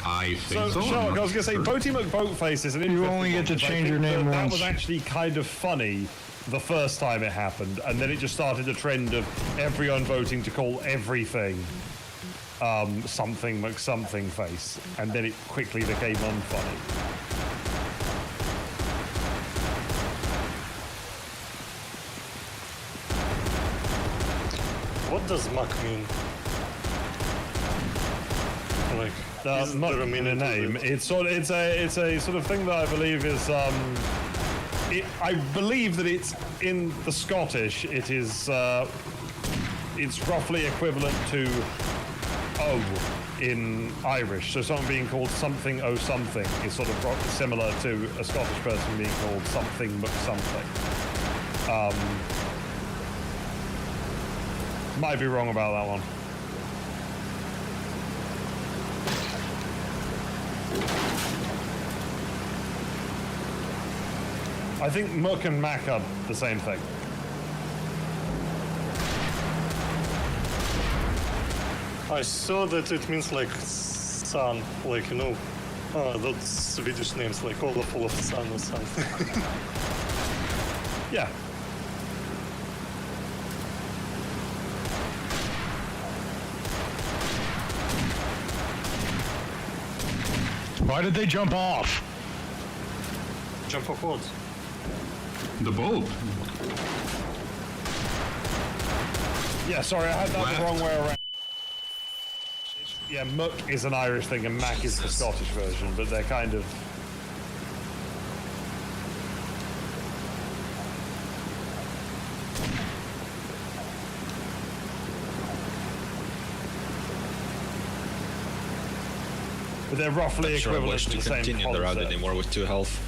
I think so. Sure, I was going to say, Boaty McBoatface is an interesting You only get to change your name that once. was actually kind of funny the first time it happened, and then it just started a trend of everyone voting to call everything something McSomething face, and then it quickly became unfunny. What does Mac mean? Not in a name. It's a sort of thing that I believe is I believe that it's in the Scottish. It is it's roughly equivalent to O in Irish. So something being called something O something is sort of similar to a Scottish person being called something McSomething. Might be wrong about that one. I think Muck and Mac are the same thing. I saw that it means like sun, like, you know, those Swedish names like Olaf Sun or something. Yeah. Why did they jump off? Jump off what? The boat. Yeah, sorry, I had that the wrong way around. Yeah, Muck is an Irish thing and Mac is the Scottish version, but they're kind of... But they're roughly Not sure I equivalent wish to to the same continue the route concept. anymore with 2 health.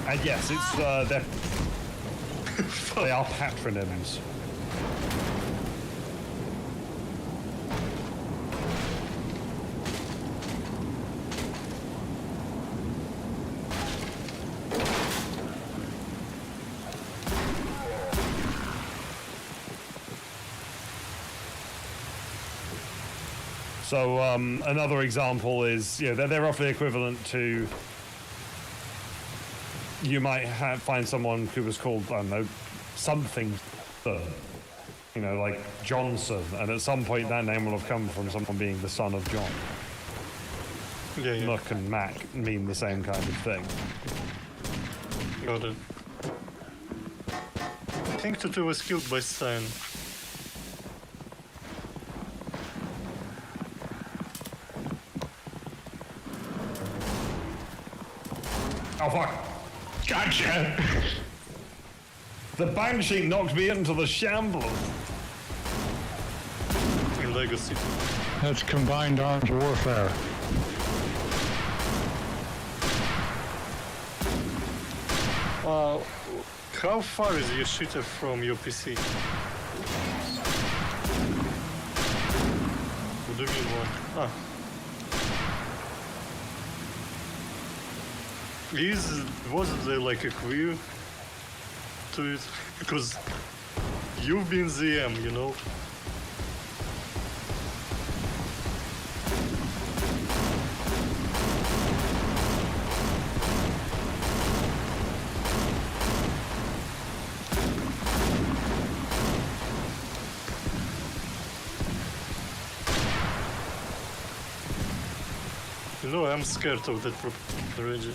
And yes, it's they are patronyms. So another example is, they're roughly equivalent to, you might find someone who was called, I don't know, something, like Johnson, and at some point that name will have come from someone being the son of John. Yeah. Muck and Mac mean the same kind of thing. Got it. I think Tutu was killed by Stein. Oh fuck! Gotcha! The Banshee knocked me into the shambles. In Legacy. That's combined arms warfare. How far is your shooter from your PC? What do you mean one? Was there like a queue to it? Because you've been ZM, you know? You know, I'm scared of that region.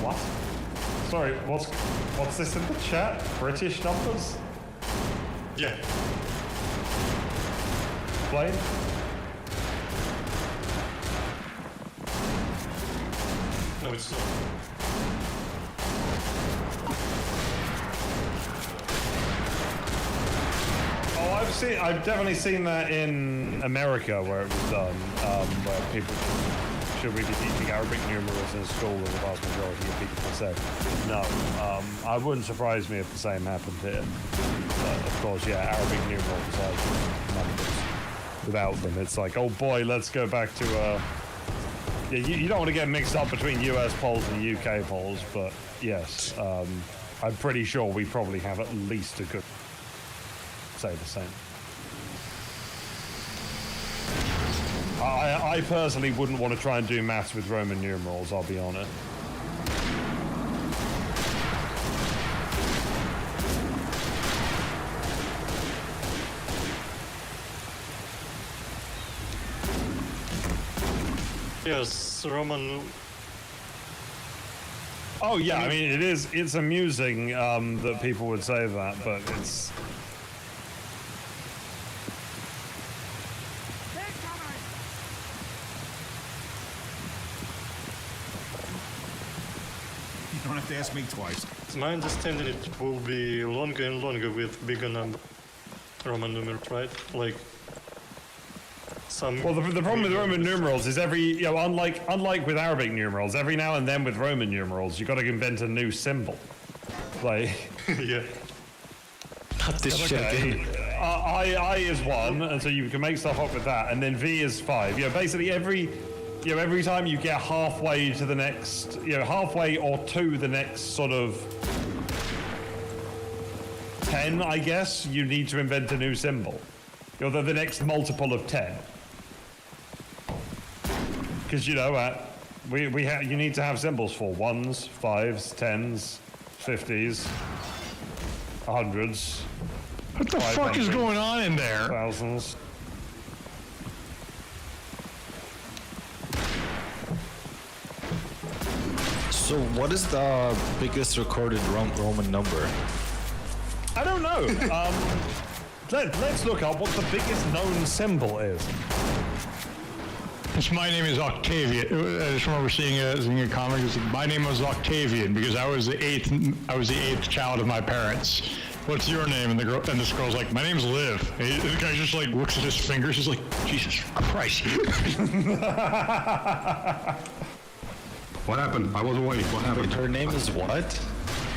What? Sorry, what's this in the chat? British numbers? Yeah. Explain? No, it's not. Oh, I've definitely seen that in America where it was done, where people should we be teaching Arabic numerals in school, and the vast majority of people said no. I wouldn't surprise me if the same happened here. But of course, yeah, Arabic numerals are just numbers. Without them, it's like, oh boy, let's go back to yeah, you don't want to get mixed up between US polls and UK polls, but yes, I'm pretty sure we probably have at least a good say the same. I personally wouldn't want to try and do maths with Roman numerals, I'll be honest. Yes, Roman. Oh yeah, I mean it's amusing that people would say that, but to ask me twice. It's my understanding it will be longer and longer with bigger number Roman numerals, right? Like some. Well, the problem with Roman numerals is unlike with Arabic numerals, every now and then with Roman numerals, you got to invent a new symbol. Like, yeah. This shit. I is 1, and so you can make stuff up with that, and then V is 5. Basically every time you get halfway to the next, halfway or to the next sort of 10, I guess, you need to invent a new symbol. The next multiple of 10. Because you need to have symbols for 1s, 5s, 10s, 50s, 100s. What the fuck is going on in there? Thousands. So what is the biggest recorded Roman number? I don't know. Let's look up what the biggest known symbol is. My name is Octavian. I just remember seeing a comic. It's like, my name was Octavian because I was the eighth child of my parents. What's your name? And this girl's like, my name's Liv. And the guy just like looks at his fingers. He's like, Jesus Christ. What happened? I was away. What happened? Her name is what?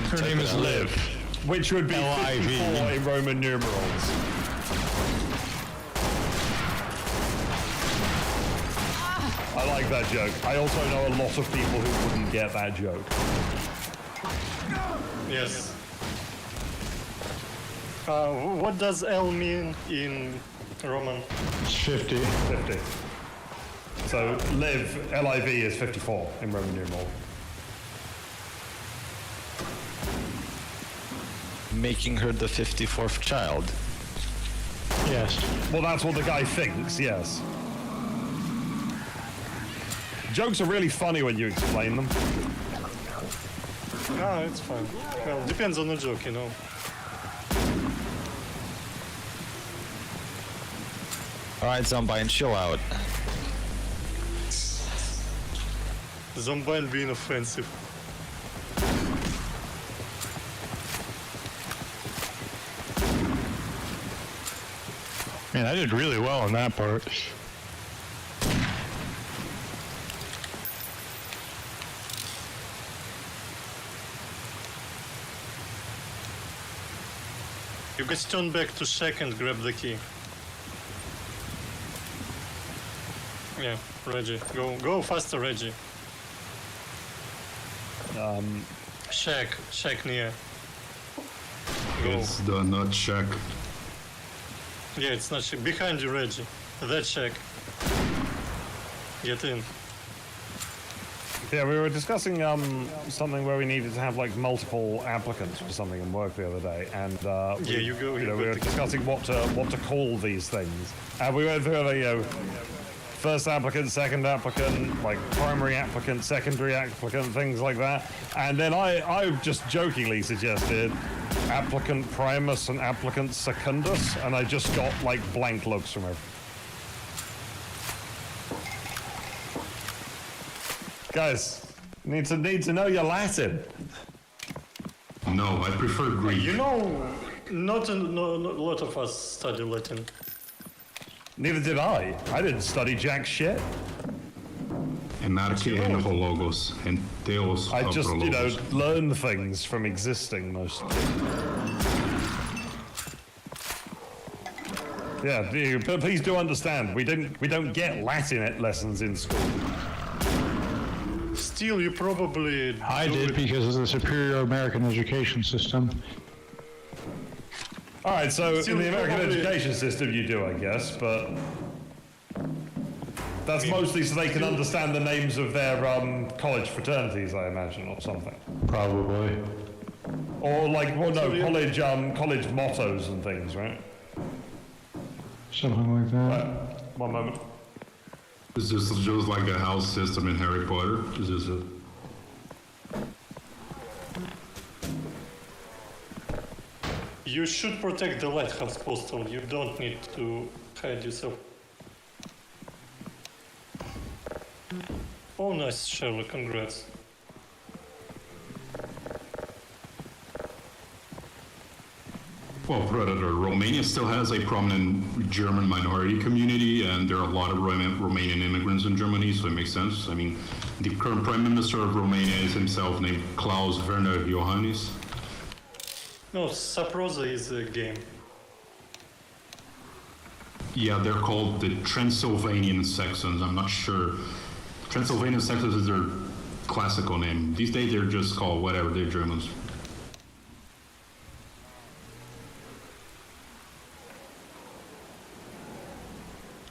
Her name is Liv. Which would be 54 in Roman numerals. I like that joke. I also know a lot of people who wouldn't get that joke. Yes. What does L mean in Roman? It's 50. 50. So Liv, L-I-V is 54 in Roman numeral. Making her the 54th child. Yes. Well, that's what the guy thinks, yes. Jokes are really funny when you explain them. Ah, it's fine. Well, depends on the joke, you know. Alright, Zombie, chill out. Zombie being offensive. Man, I did really well on that part. You guys turn back to check and grab the key. Yeah, Reggie. Go faster, Reggie. Check near. Go. It's the nut check. Yeah, it's not check. Behind you, Reggie. That check. Get in. Yeah, we were discussing something where we needed to have like multiple applicants for something in work the other day, and we were discussing what to call these things, and we went through first applicant, second applicant, like primary applicant, secondary applicant, things like that, and then I just jokingly suggested applicant primus and applicant secundus, and I just got like blank looks from everyone. Guys, need to know your Latin. No, I prefer Greek. You know, not a lot of us study Latin. Neither did I. I didn't study jack shit. Anarchy and hologos and theos. I just, learn things from existing mostly. Yeah, but please do understand, we don't get Latin lessons in school. Still, you probably... I did because of the superior American education system. All right, so in the American education system you do, I guess, but that's mostly so they can understand the names of their college fraternities, I imagine, or something. Probably. Or college mottos and things, right? Something like that. Right. One moment. It's just like a house system in Harry Potter. It's just a... You should protect the lighthouse postal. You don't need to hide yourself. Oh, nice, Sherlock. Congrats. Well, Predator, Romania still has a prominent German minority community, and there are a lot of Romanian immigrants in Germany, so it makes sense. I mean, the current Prime Minister of Romania is himself named Klaus Werner Iohannis. No, Saprosa is a game. Yeah, they're called the Transylvanian Saxons. I'm not sure. Transylvanian Saxons is their classical name. These days they're just called whatever, they're Germans.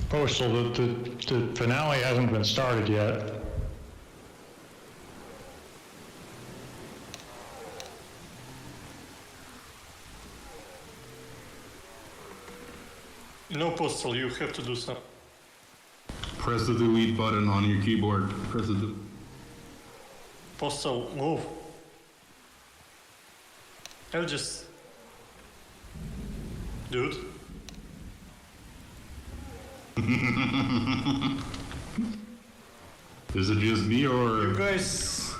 Postal, the finale hasn't been started yet. No, Postal, you have to do something. Press the delete button on your keyboard. Press the Postal, move. I'll just... Dude. Is it just me or... You guys...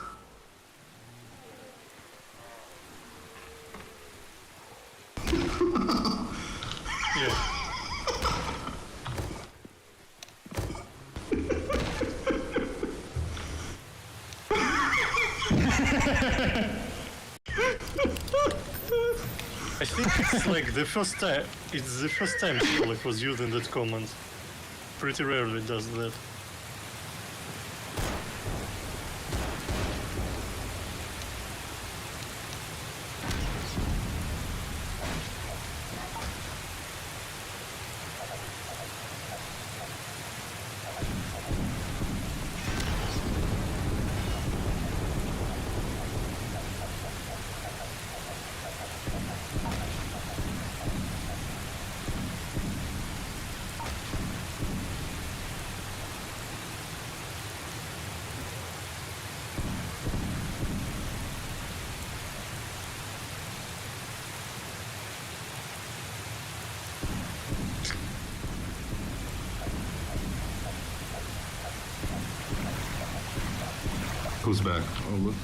yeah. I think it's like the first time. It's the first time Sherlock was using that command. Pretty rarely does that. Who's back? Oh, look.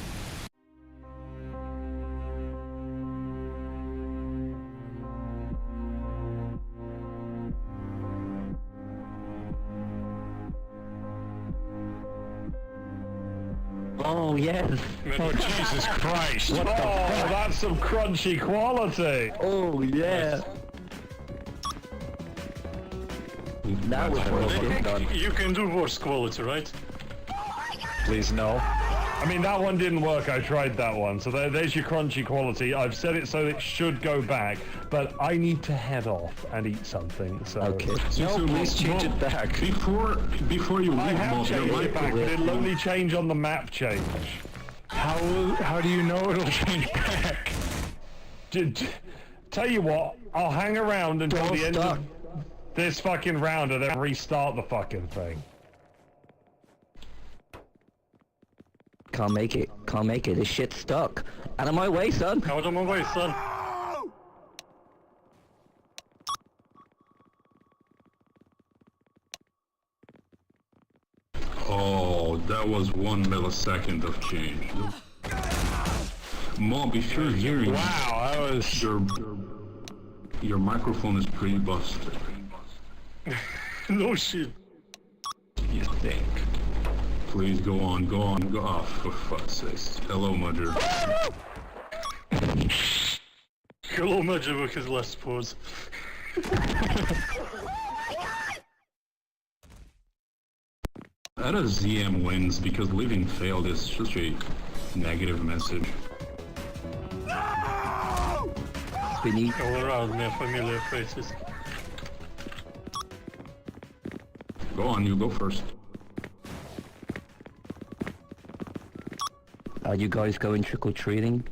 Oh, yes. Oh, Jesus Christ. What the fuck? That's some crunchy quality. Oh, yeah. That was well done. You can do worse quality, right? Please, no. I mean, that one didn't work. I tried that one. So there's your crunchy quality. I've set it so it should go back, but I need to head off and eat something. So Okay. No, please change it back. Before you leave, I have Mob, your changed it back, but microphone. it'll only change on the map change. How do you know it'll change back? Tell you what, I'll hang around until Don't the end stop. of this fucking round and then restart the fucking thing. Can't make it. Can't make it. This shit's stuck. Out of my way, son. Out of my way, son. Oh, that was 1 millisecond of change. Mob, if you're hearing... Wow, that was... Your microphone is pretty busted. No shit. You think? Please go on, go on, go off, for fuck's sake. Hello, Mudger. Hello, Major, with his last pause. That a ZM wins because living failed is such a negative message. Beneath. All around me are familiar faces. Go on, you go first. Are you guys going trick-or-treating?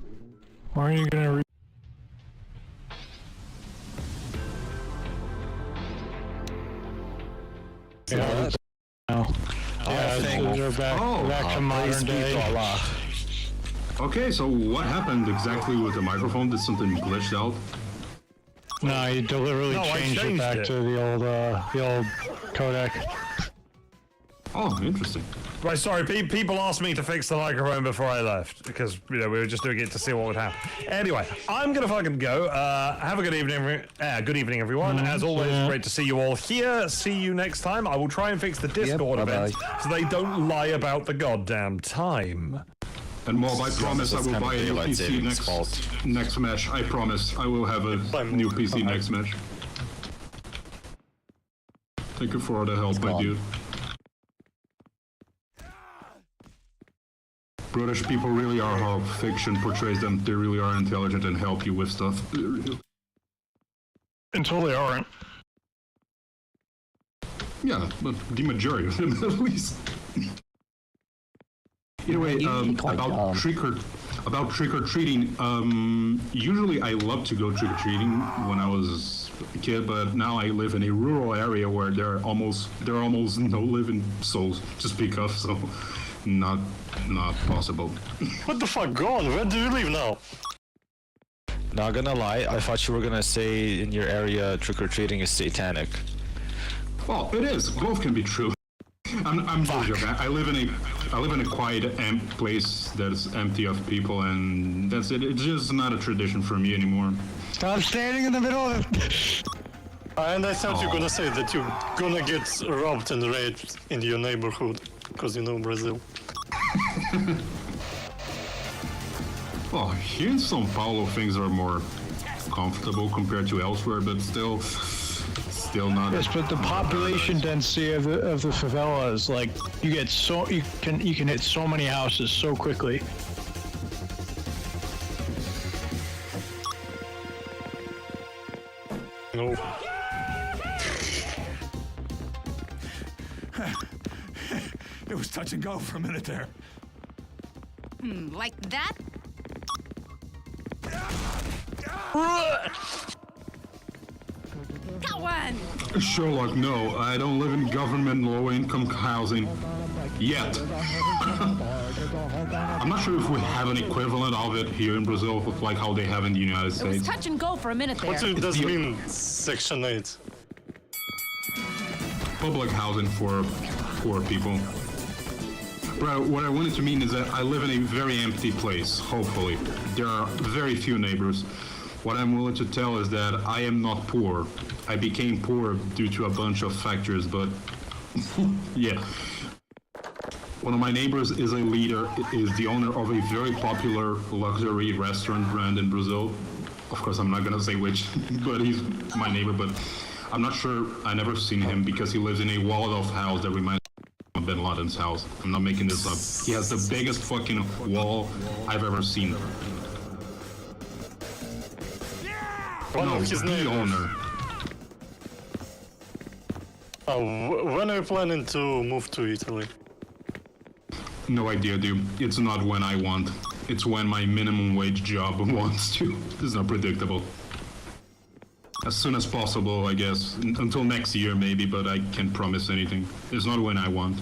Why are you gonna Yeah, I think they're back to modern day. Okay, so what happened exactly with the microphone? Did something glitched out? No, he deliberately I changed it back to the old codec. Oh, interesting. Right, sorry, people asked me to fix the microphone before I left because we were just doing it to see what would happen. Anyway, I'm gonna fucking go. Have a good evening, everyone. As always, great to see you all here. See you next time. I will try and fix the Discord events so they don't lie about the goddamn time. And Mob, I promise I will buy a new PC next match. I promise I will have a new PC next match. Thank you for the help, my dude. British people really are how fiction portrays them. They really are intelligent and help you with stuff. Until they aren't. Yeah, but the majority of them at least. Either way, about trick or treating. Usually I loved to go trick or treating when I was a kid, but now I live in a rural area where there are almost no living souls to speak of. So. Not possible. What the fuck, God? Where do you live now? Not gonna lie, I thought you were gonna say in your area trick-or-treating is satanic. Well, it is. Both can be true. I'm just joking. I live in a quiet place that's empty of people, and that's it. It's just not a tradition for me anymore. Stop standing in the middle of it. And I thought you were gonna say that you're gonna get robbed and raped in your neighborhood, because you know Brazil. Well, here in São Paulo, things are more comfortable compared to elsewhere, but still not. Yes, but the population density of the favelas, like you can hit so many houses so quickly. No. It was touch and go for a minute there. Like that? Got one! Sherlock, no. I don't live in government low-income housing. Yet. I'm not sure if we have an equivalent of it here in Brazil, like how they have in the United States. It was touch and go for a minute there. What does it mean, Section 8? Public housing for poor people. Bro, what I wanted to mean is that I live in a very empty place, hopefully. There are very few neighbors. What I'm willing to tell is that I am not poor. I became poor due to a bunch of factors, but yeah. One of my neighbors is the owner of a very popular luxury restaurant brand in Brazil. Of course, I'm not gonna say which, but he's my neighbor, but I'm not sure. I never seen him because he lives in a walled-off house that reminds me of Bin Laden's house. I'm not making this up. He has the biggest fucking wall I've ever seen. One of his the owner. When are you planning to move to Italy? No idea, dude. It's not when I want. It's when my minimum wage job wants to. It's not predictable. As soon as possible, I guess. Until next year, maybe, but I can't promise anything. It's not when I want.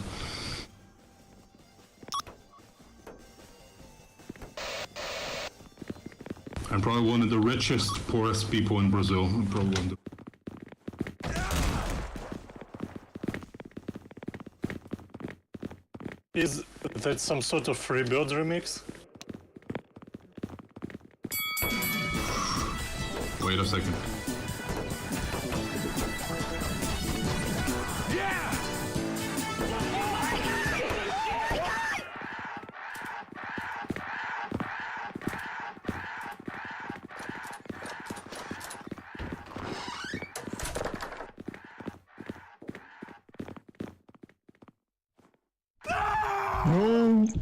I'm probably one of the richest, poorest people in Brazil. I'm probably one of the... Is that some sort of Reborn remix? Wait a second.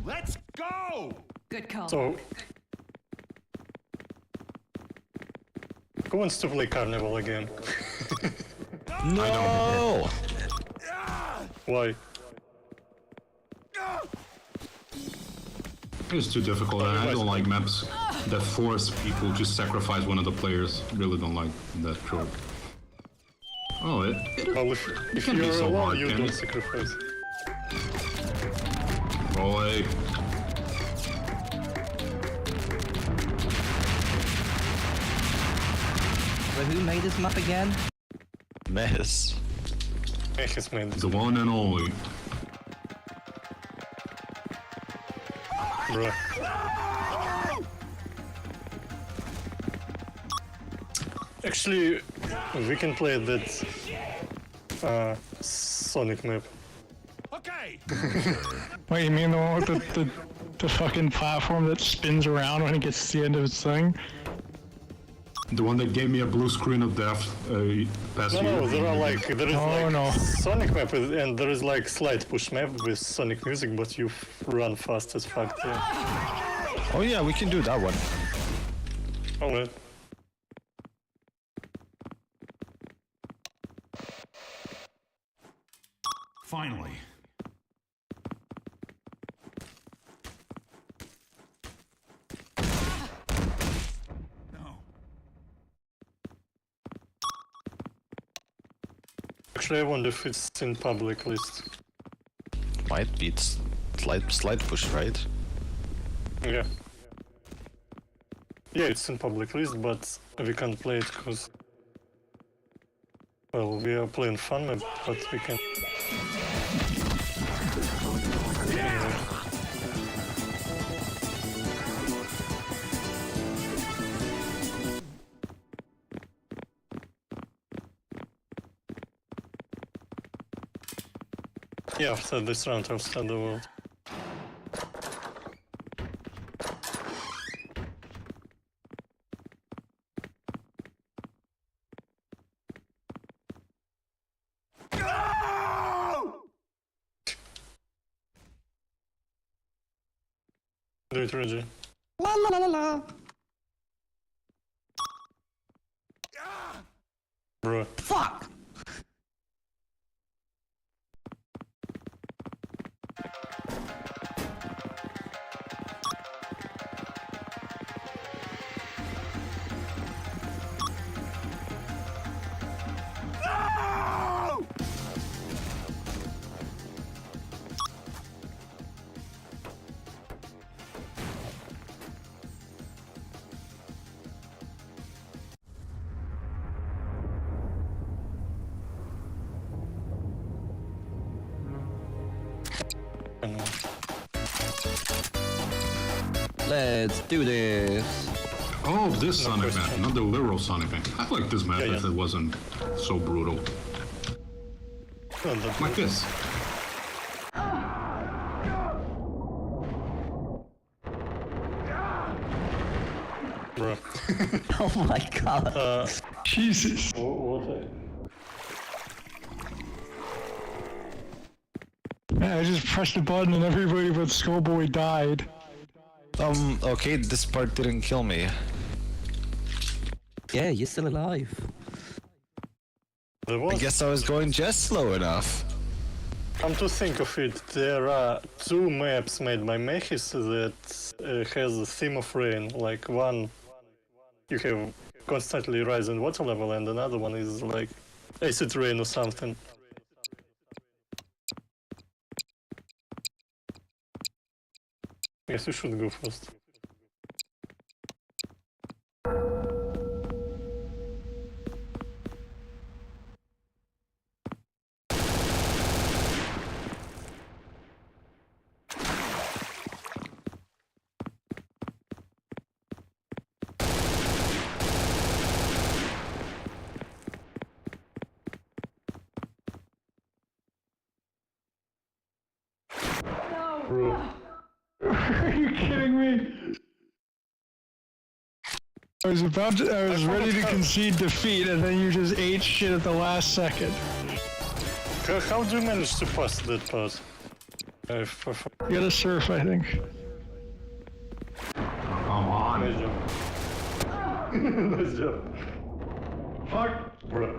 Let's go! Good call. So, who wants to play Carnival again? No! Why? It's too difficult. I don't like maps that force people to sacrifice one of the players. Really don't like that trope. Oh, Well, if can be you're so alone, hard, you can don't it? sacrifice. Boy. But who made this map again? Mess. Mech has made The one and only. Bro. Actually, we can play that Sonic map. Okay. Wait, you mean the one with the fucking platform that spins around when it gets to the end of its thing? The one that gave me a blue screen of death past year. No, there is no. Sonic map and there is like slide push map with Sonic music, but you run fast as fuck. Yeah. Oh yeah, we can do that one. Alright. Finally. No. Actually, I wonder if it's in public list. Might be. It's slide push, right? Yeah. Yeah, it's in public list, but we can't play it because... Well, we are playing fun map, but we can... Yeah, after this round I'll start the world. Do it, Reggie. La la la la. Bro. Fuck. Let's do this. Oh, this Sonic map, not the literal Sonic map. I like this map if it wasn't so brutal. Like this. Bro. Oh my god. Jesus. Yeah, I just pressed the button and everybody but Skullboy died. Okay, this part didn't kill me. Yeah, you're still alive. I guess I was going just slow enough. Come to think of it, there are two maps made by Mechis that has a theme of rain. Like one, you have constantly rising water level, and another one is like acid rain or something. Yes, you should go first. Are you kidding me? I was ready to concede defeat, and then you just ate shit at the last second. How do you manage to pass that part? You gotta surf, I think. Come on. Nice job. Nice job. Fuck. Bro.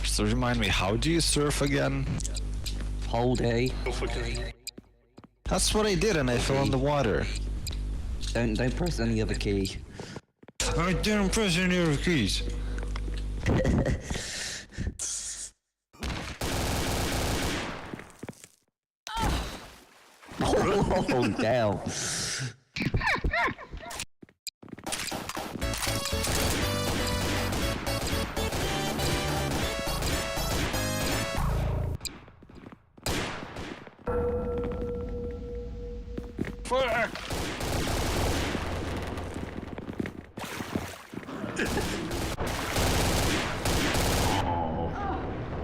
So remind me, how do you surf again? Hold A. That's what I did, and I fell in the water. Don't press any other key. I didn't press any other keys. Oh, damn. Fuck!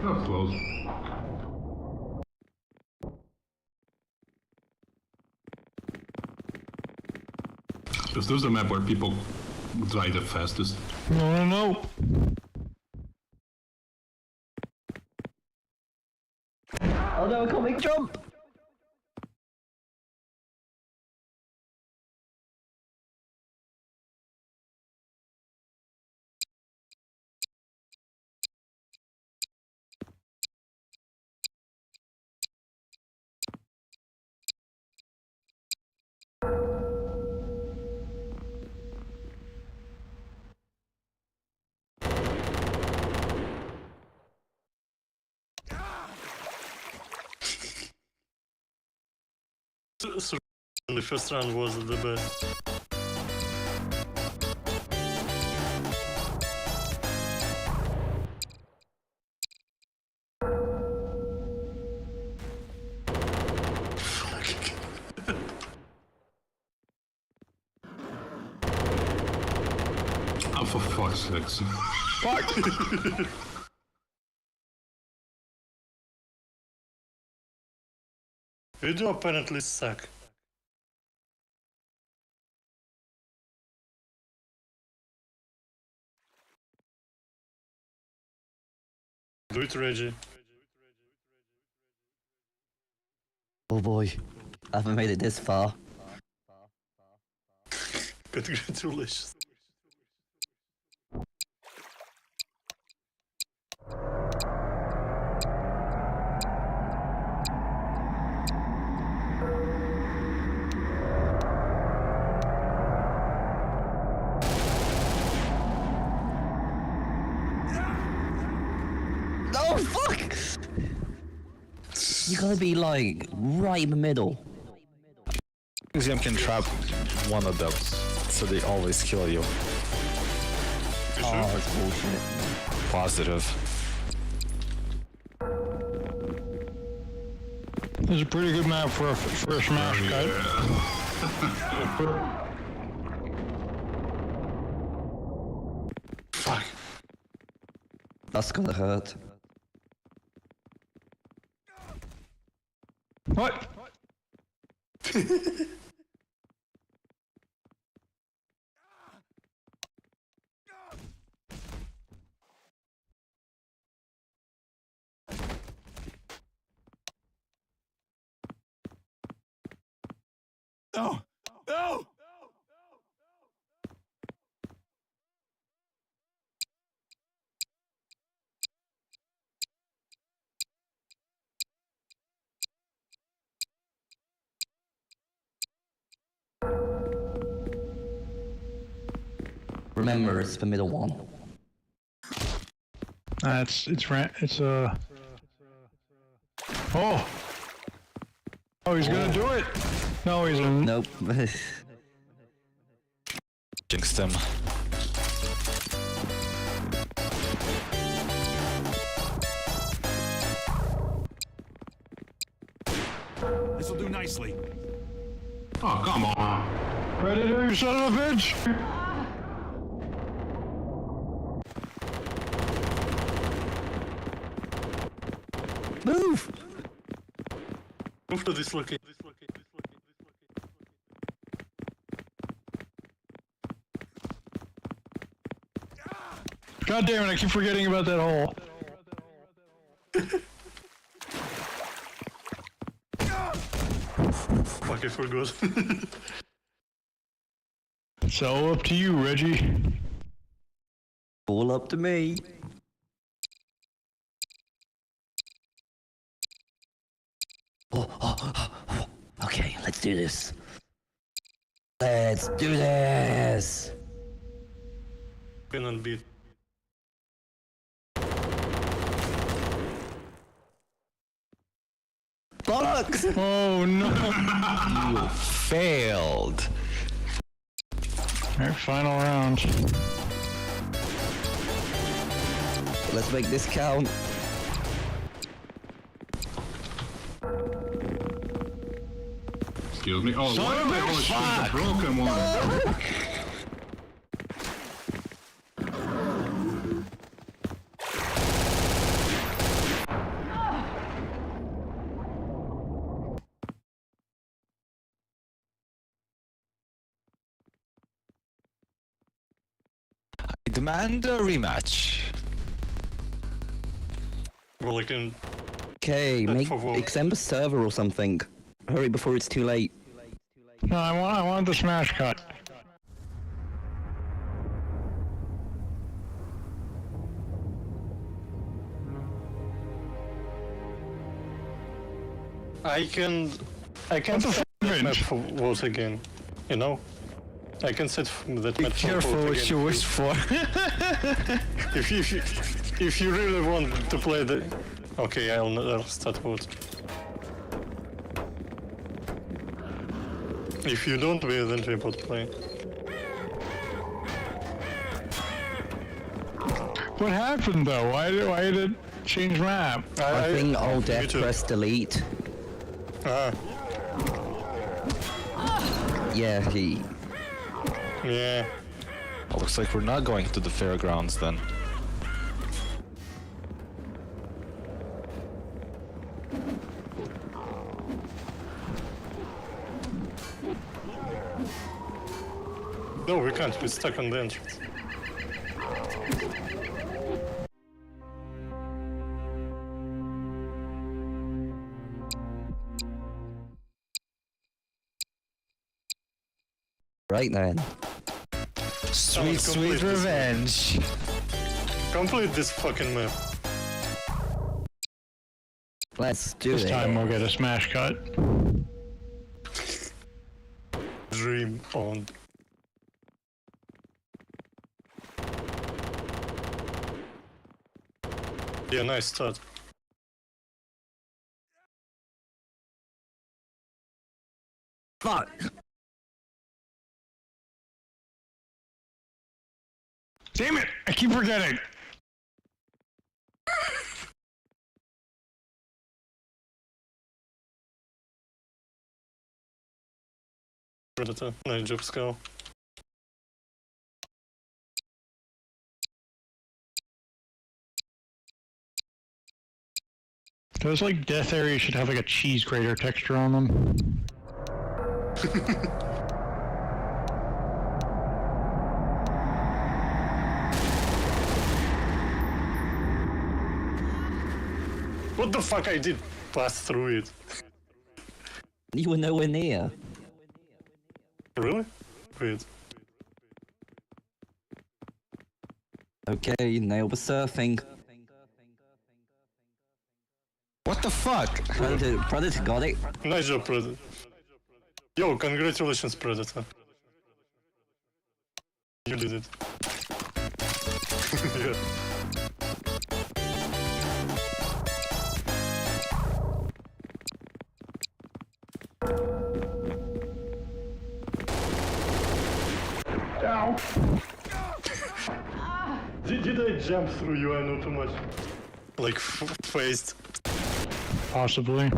That was close. This is the map where people die the fastest. No. Oh no, I can't make jump! So the first round was the best. Oh, for fuck's sakes. Fuck! You do apparently suck. Do it, Reggie. Oh boy, I haven't made it this far. Congratulations. Oh fuck! You gotta be like right in the middle. Museum can trap one of them, so they always kill you. Oh, that's bullshit. Positive. This is a pretty good map for a smash cut. Fuck. That's gonna hurt. What? No! No! Remember, it's the middle one. Oh! Oh, he's gonna do it! No, he's in. Nope. Jinxed him. This'll do nicely. Oh, come on. Predator, you son of a bitch! Move! Move to dislocate. God damn it, I keep forgetting about that hole. Fuck, I forgot. It's all up to you, Reggie. All up to me. Okay. do this. Let's do this. Cannot beat. Bollocks! Oh no! You failed. Alright, final round. Let's make this count. Excuse me. Oh, Son why of am I a always choosing fuck! the broken one? I demand a rematch. Well, I can. Okay, make for what? extend the server or something. Hurry before it's too late. No, I want the smash cut. I can What the set that map fudge? for vote again. You know, I can set that map for Careful vote what again. you wish for. If you really want to play the, okay, I'll start vote. If you don't, we then we both play. What happened though? Why did it change map? I think Alt me F too. press delete. Ah, Yeah, yeah. Looks like we're not going to the fairgrounds then. No, we can't. We're stuck on the entrance. right then. Sweet, complete sweet this revenge. Complete this fucking map. Let's do This it. time we'll get a smash cut. Dream on. Yeah, nice start. Fuck! Damn it! I keep forgetting. Predator, no job skill. Those like death areas should have like a cheese grater texture on them. What the fuck? I did pass through it. You were nowhere near. Really? Wait. Okay, nail the surfing. What the fuck? Predator got it. Nice job, Predator. Yo, congratulations, Predator. You did it. Yeah. Ow! Did I jump through you? I know too much. Like phased. Possibly.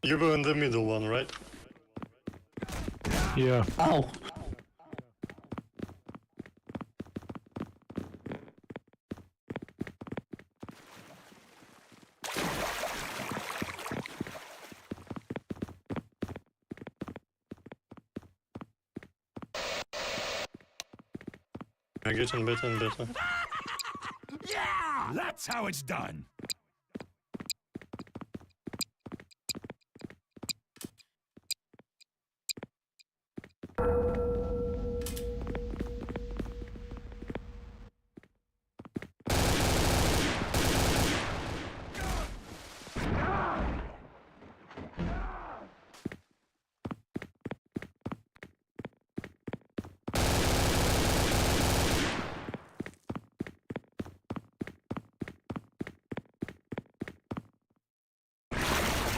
You were in the middle one, right? Yeah. Ow! I'm getting better and better. Yeah! That's how it's done.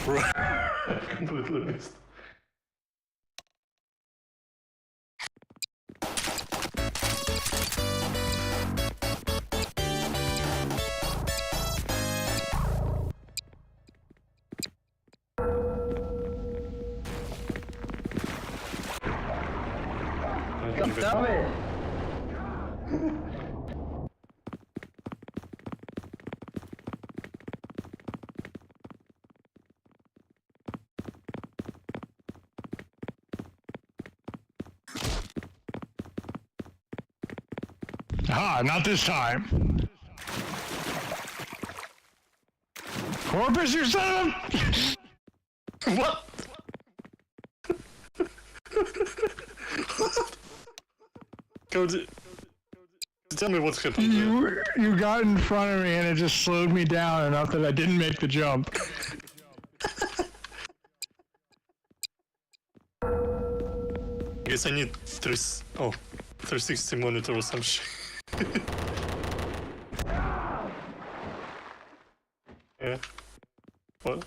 bro. Completely missed. Damn it! Ah, not this time. Corpus, you son of a... What? Cody, tell me what's happened. You got in front of me and it just slowed me down enough that I didn't make the jump. I guess I need 360 monitor or some shit. Yeah. What?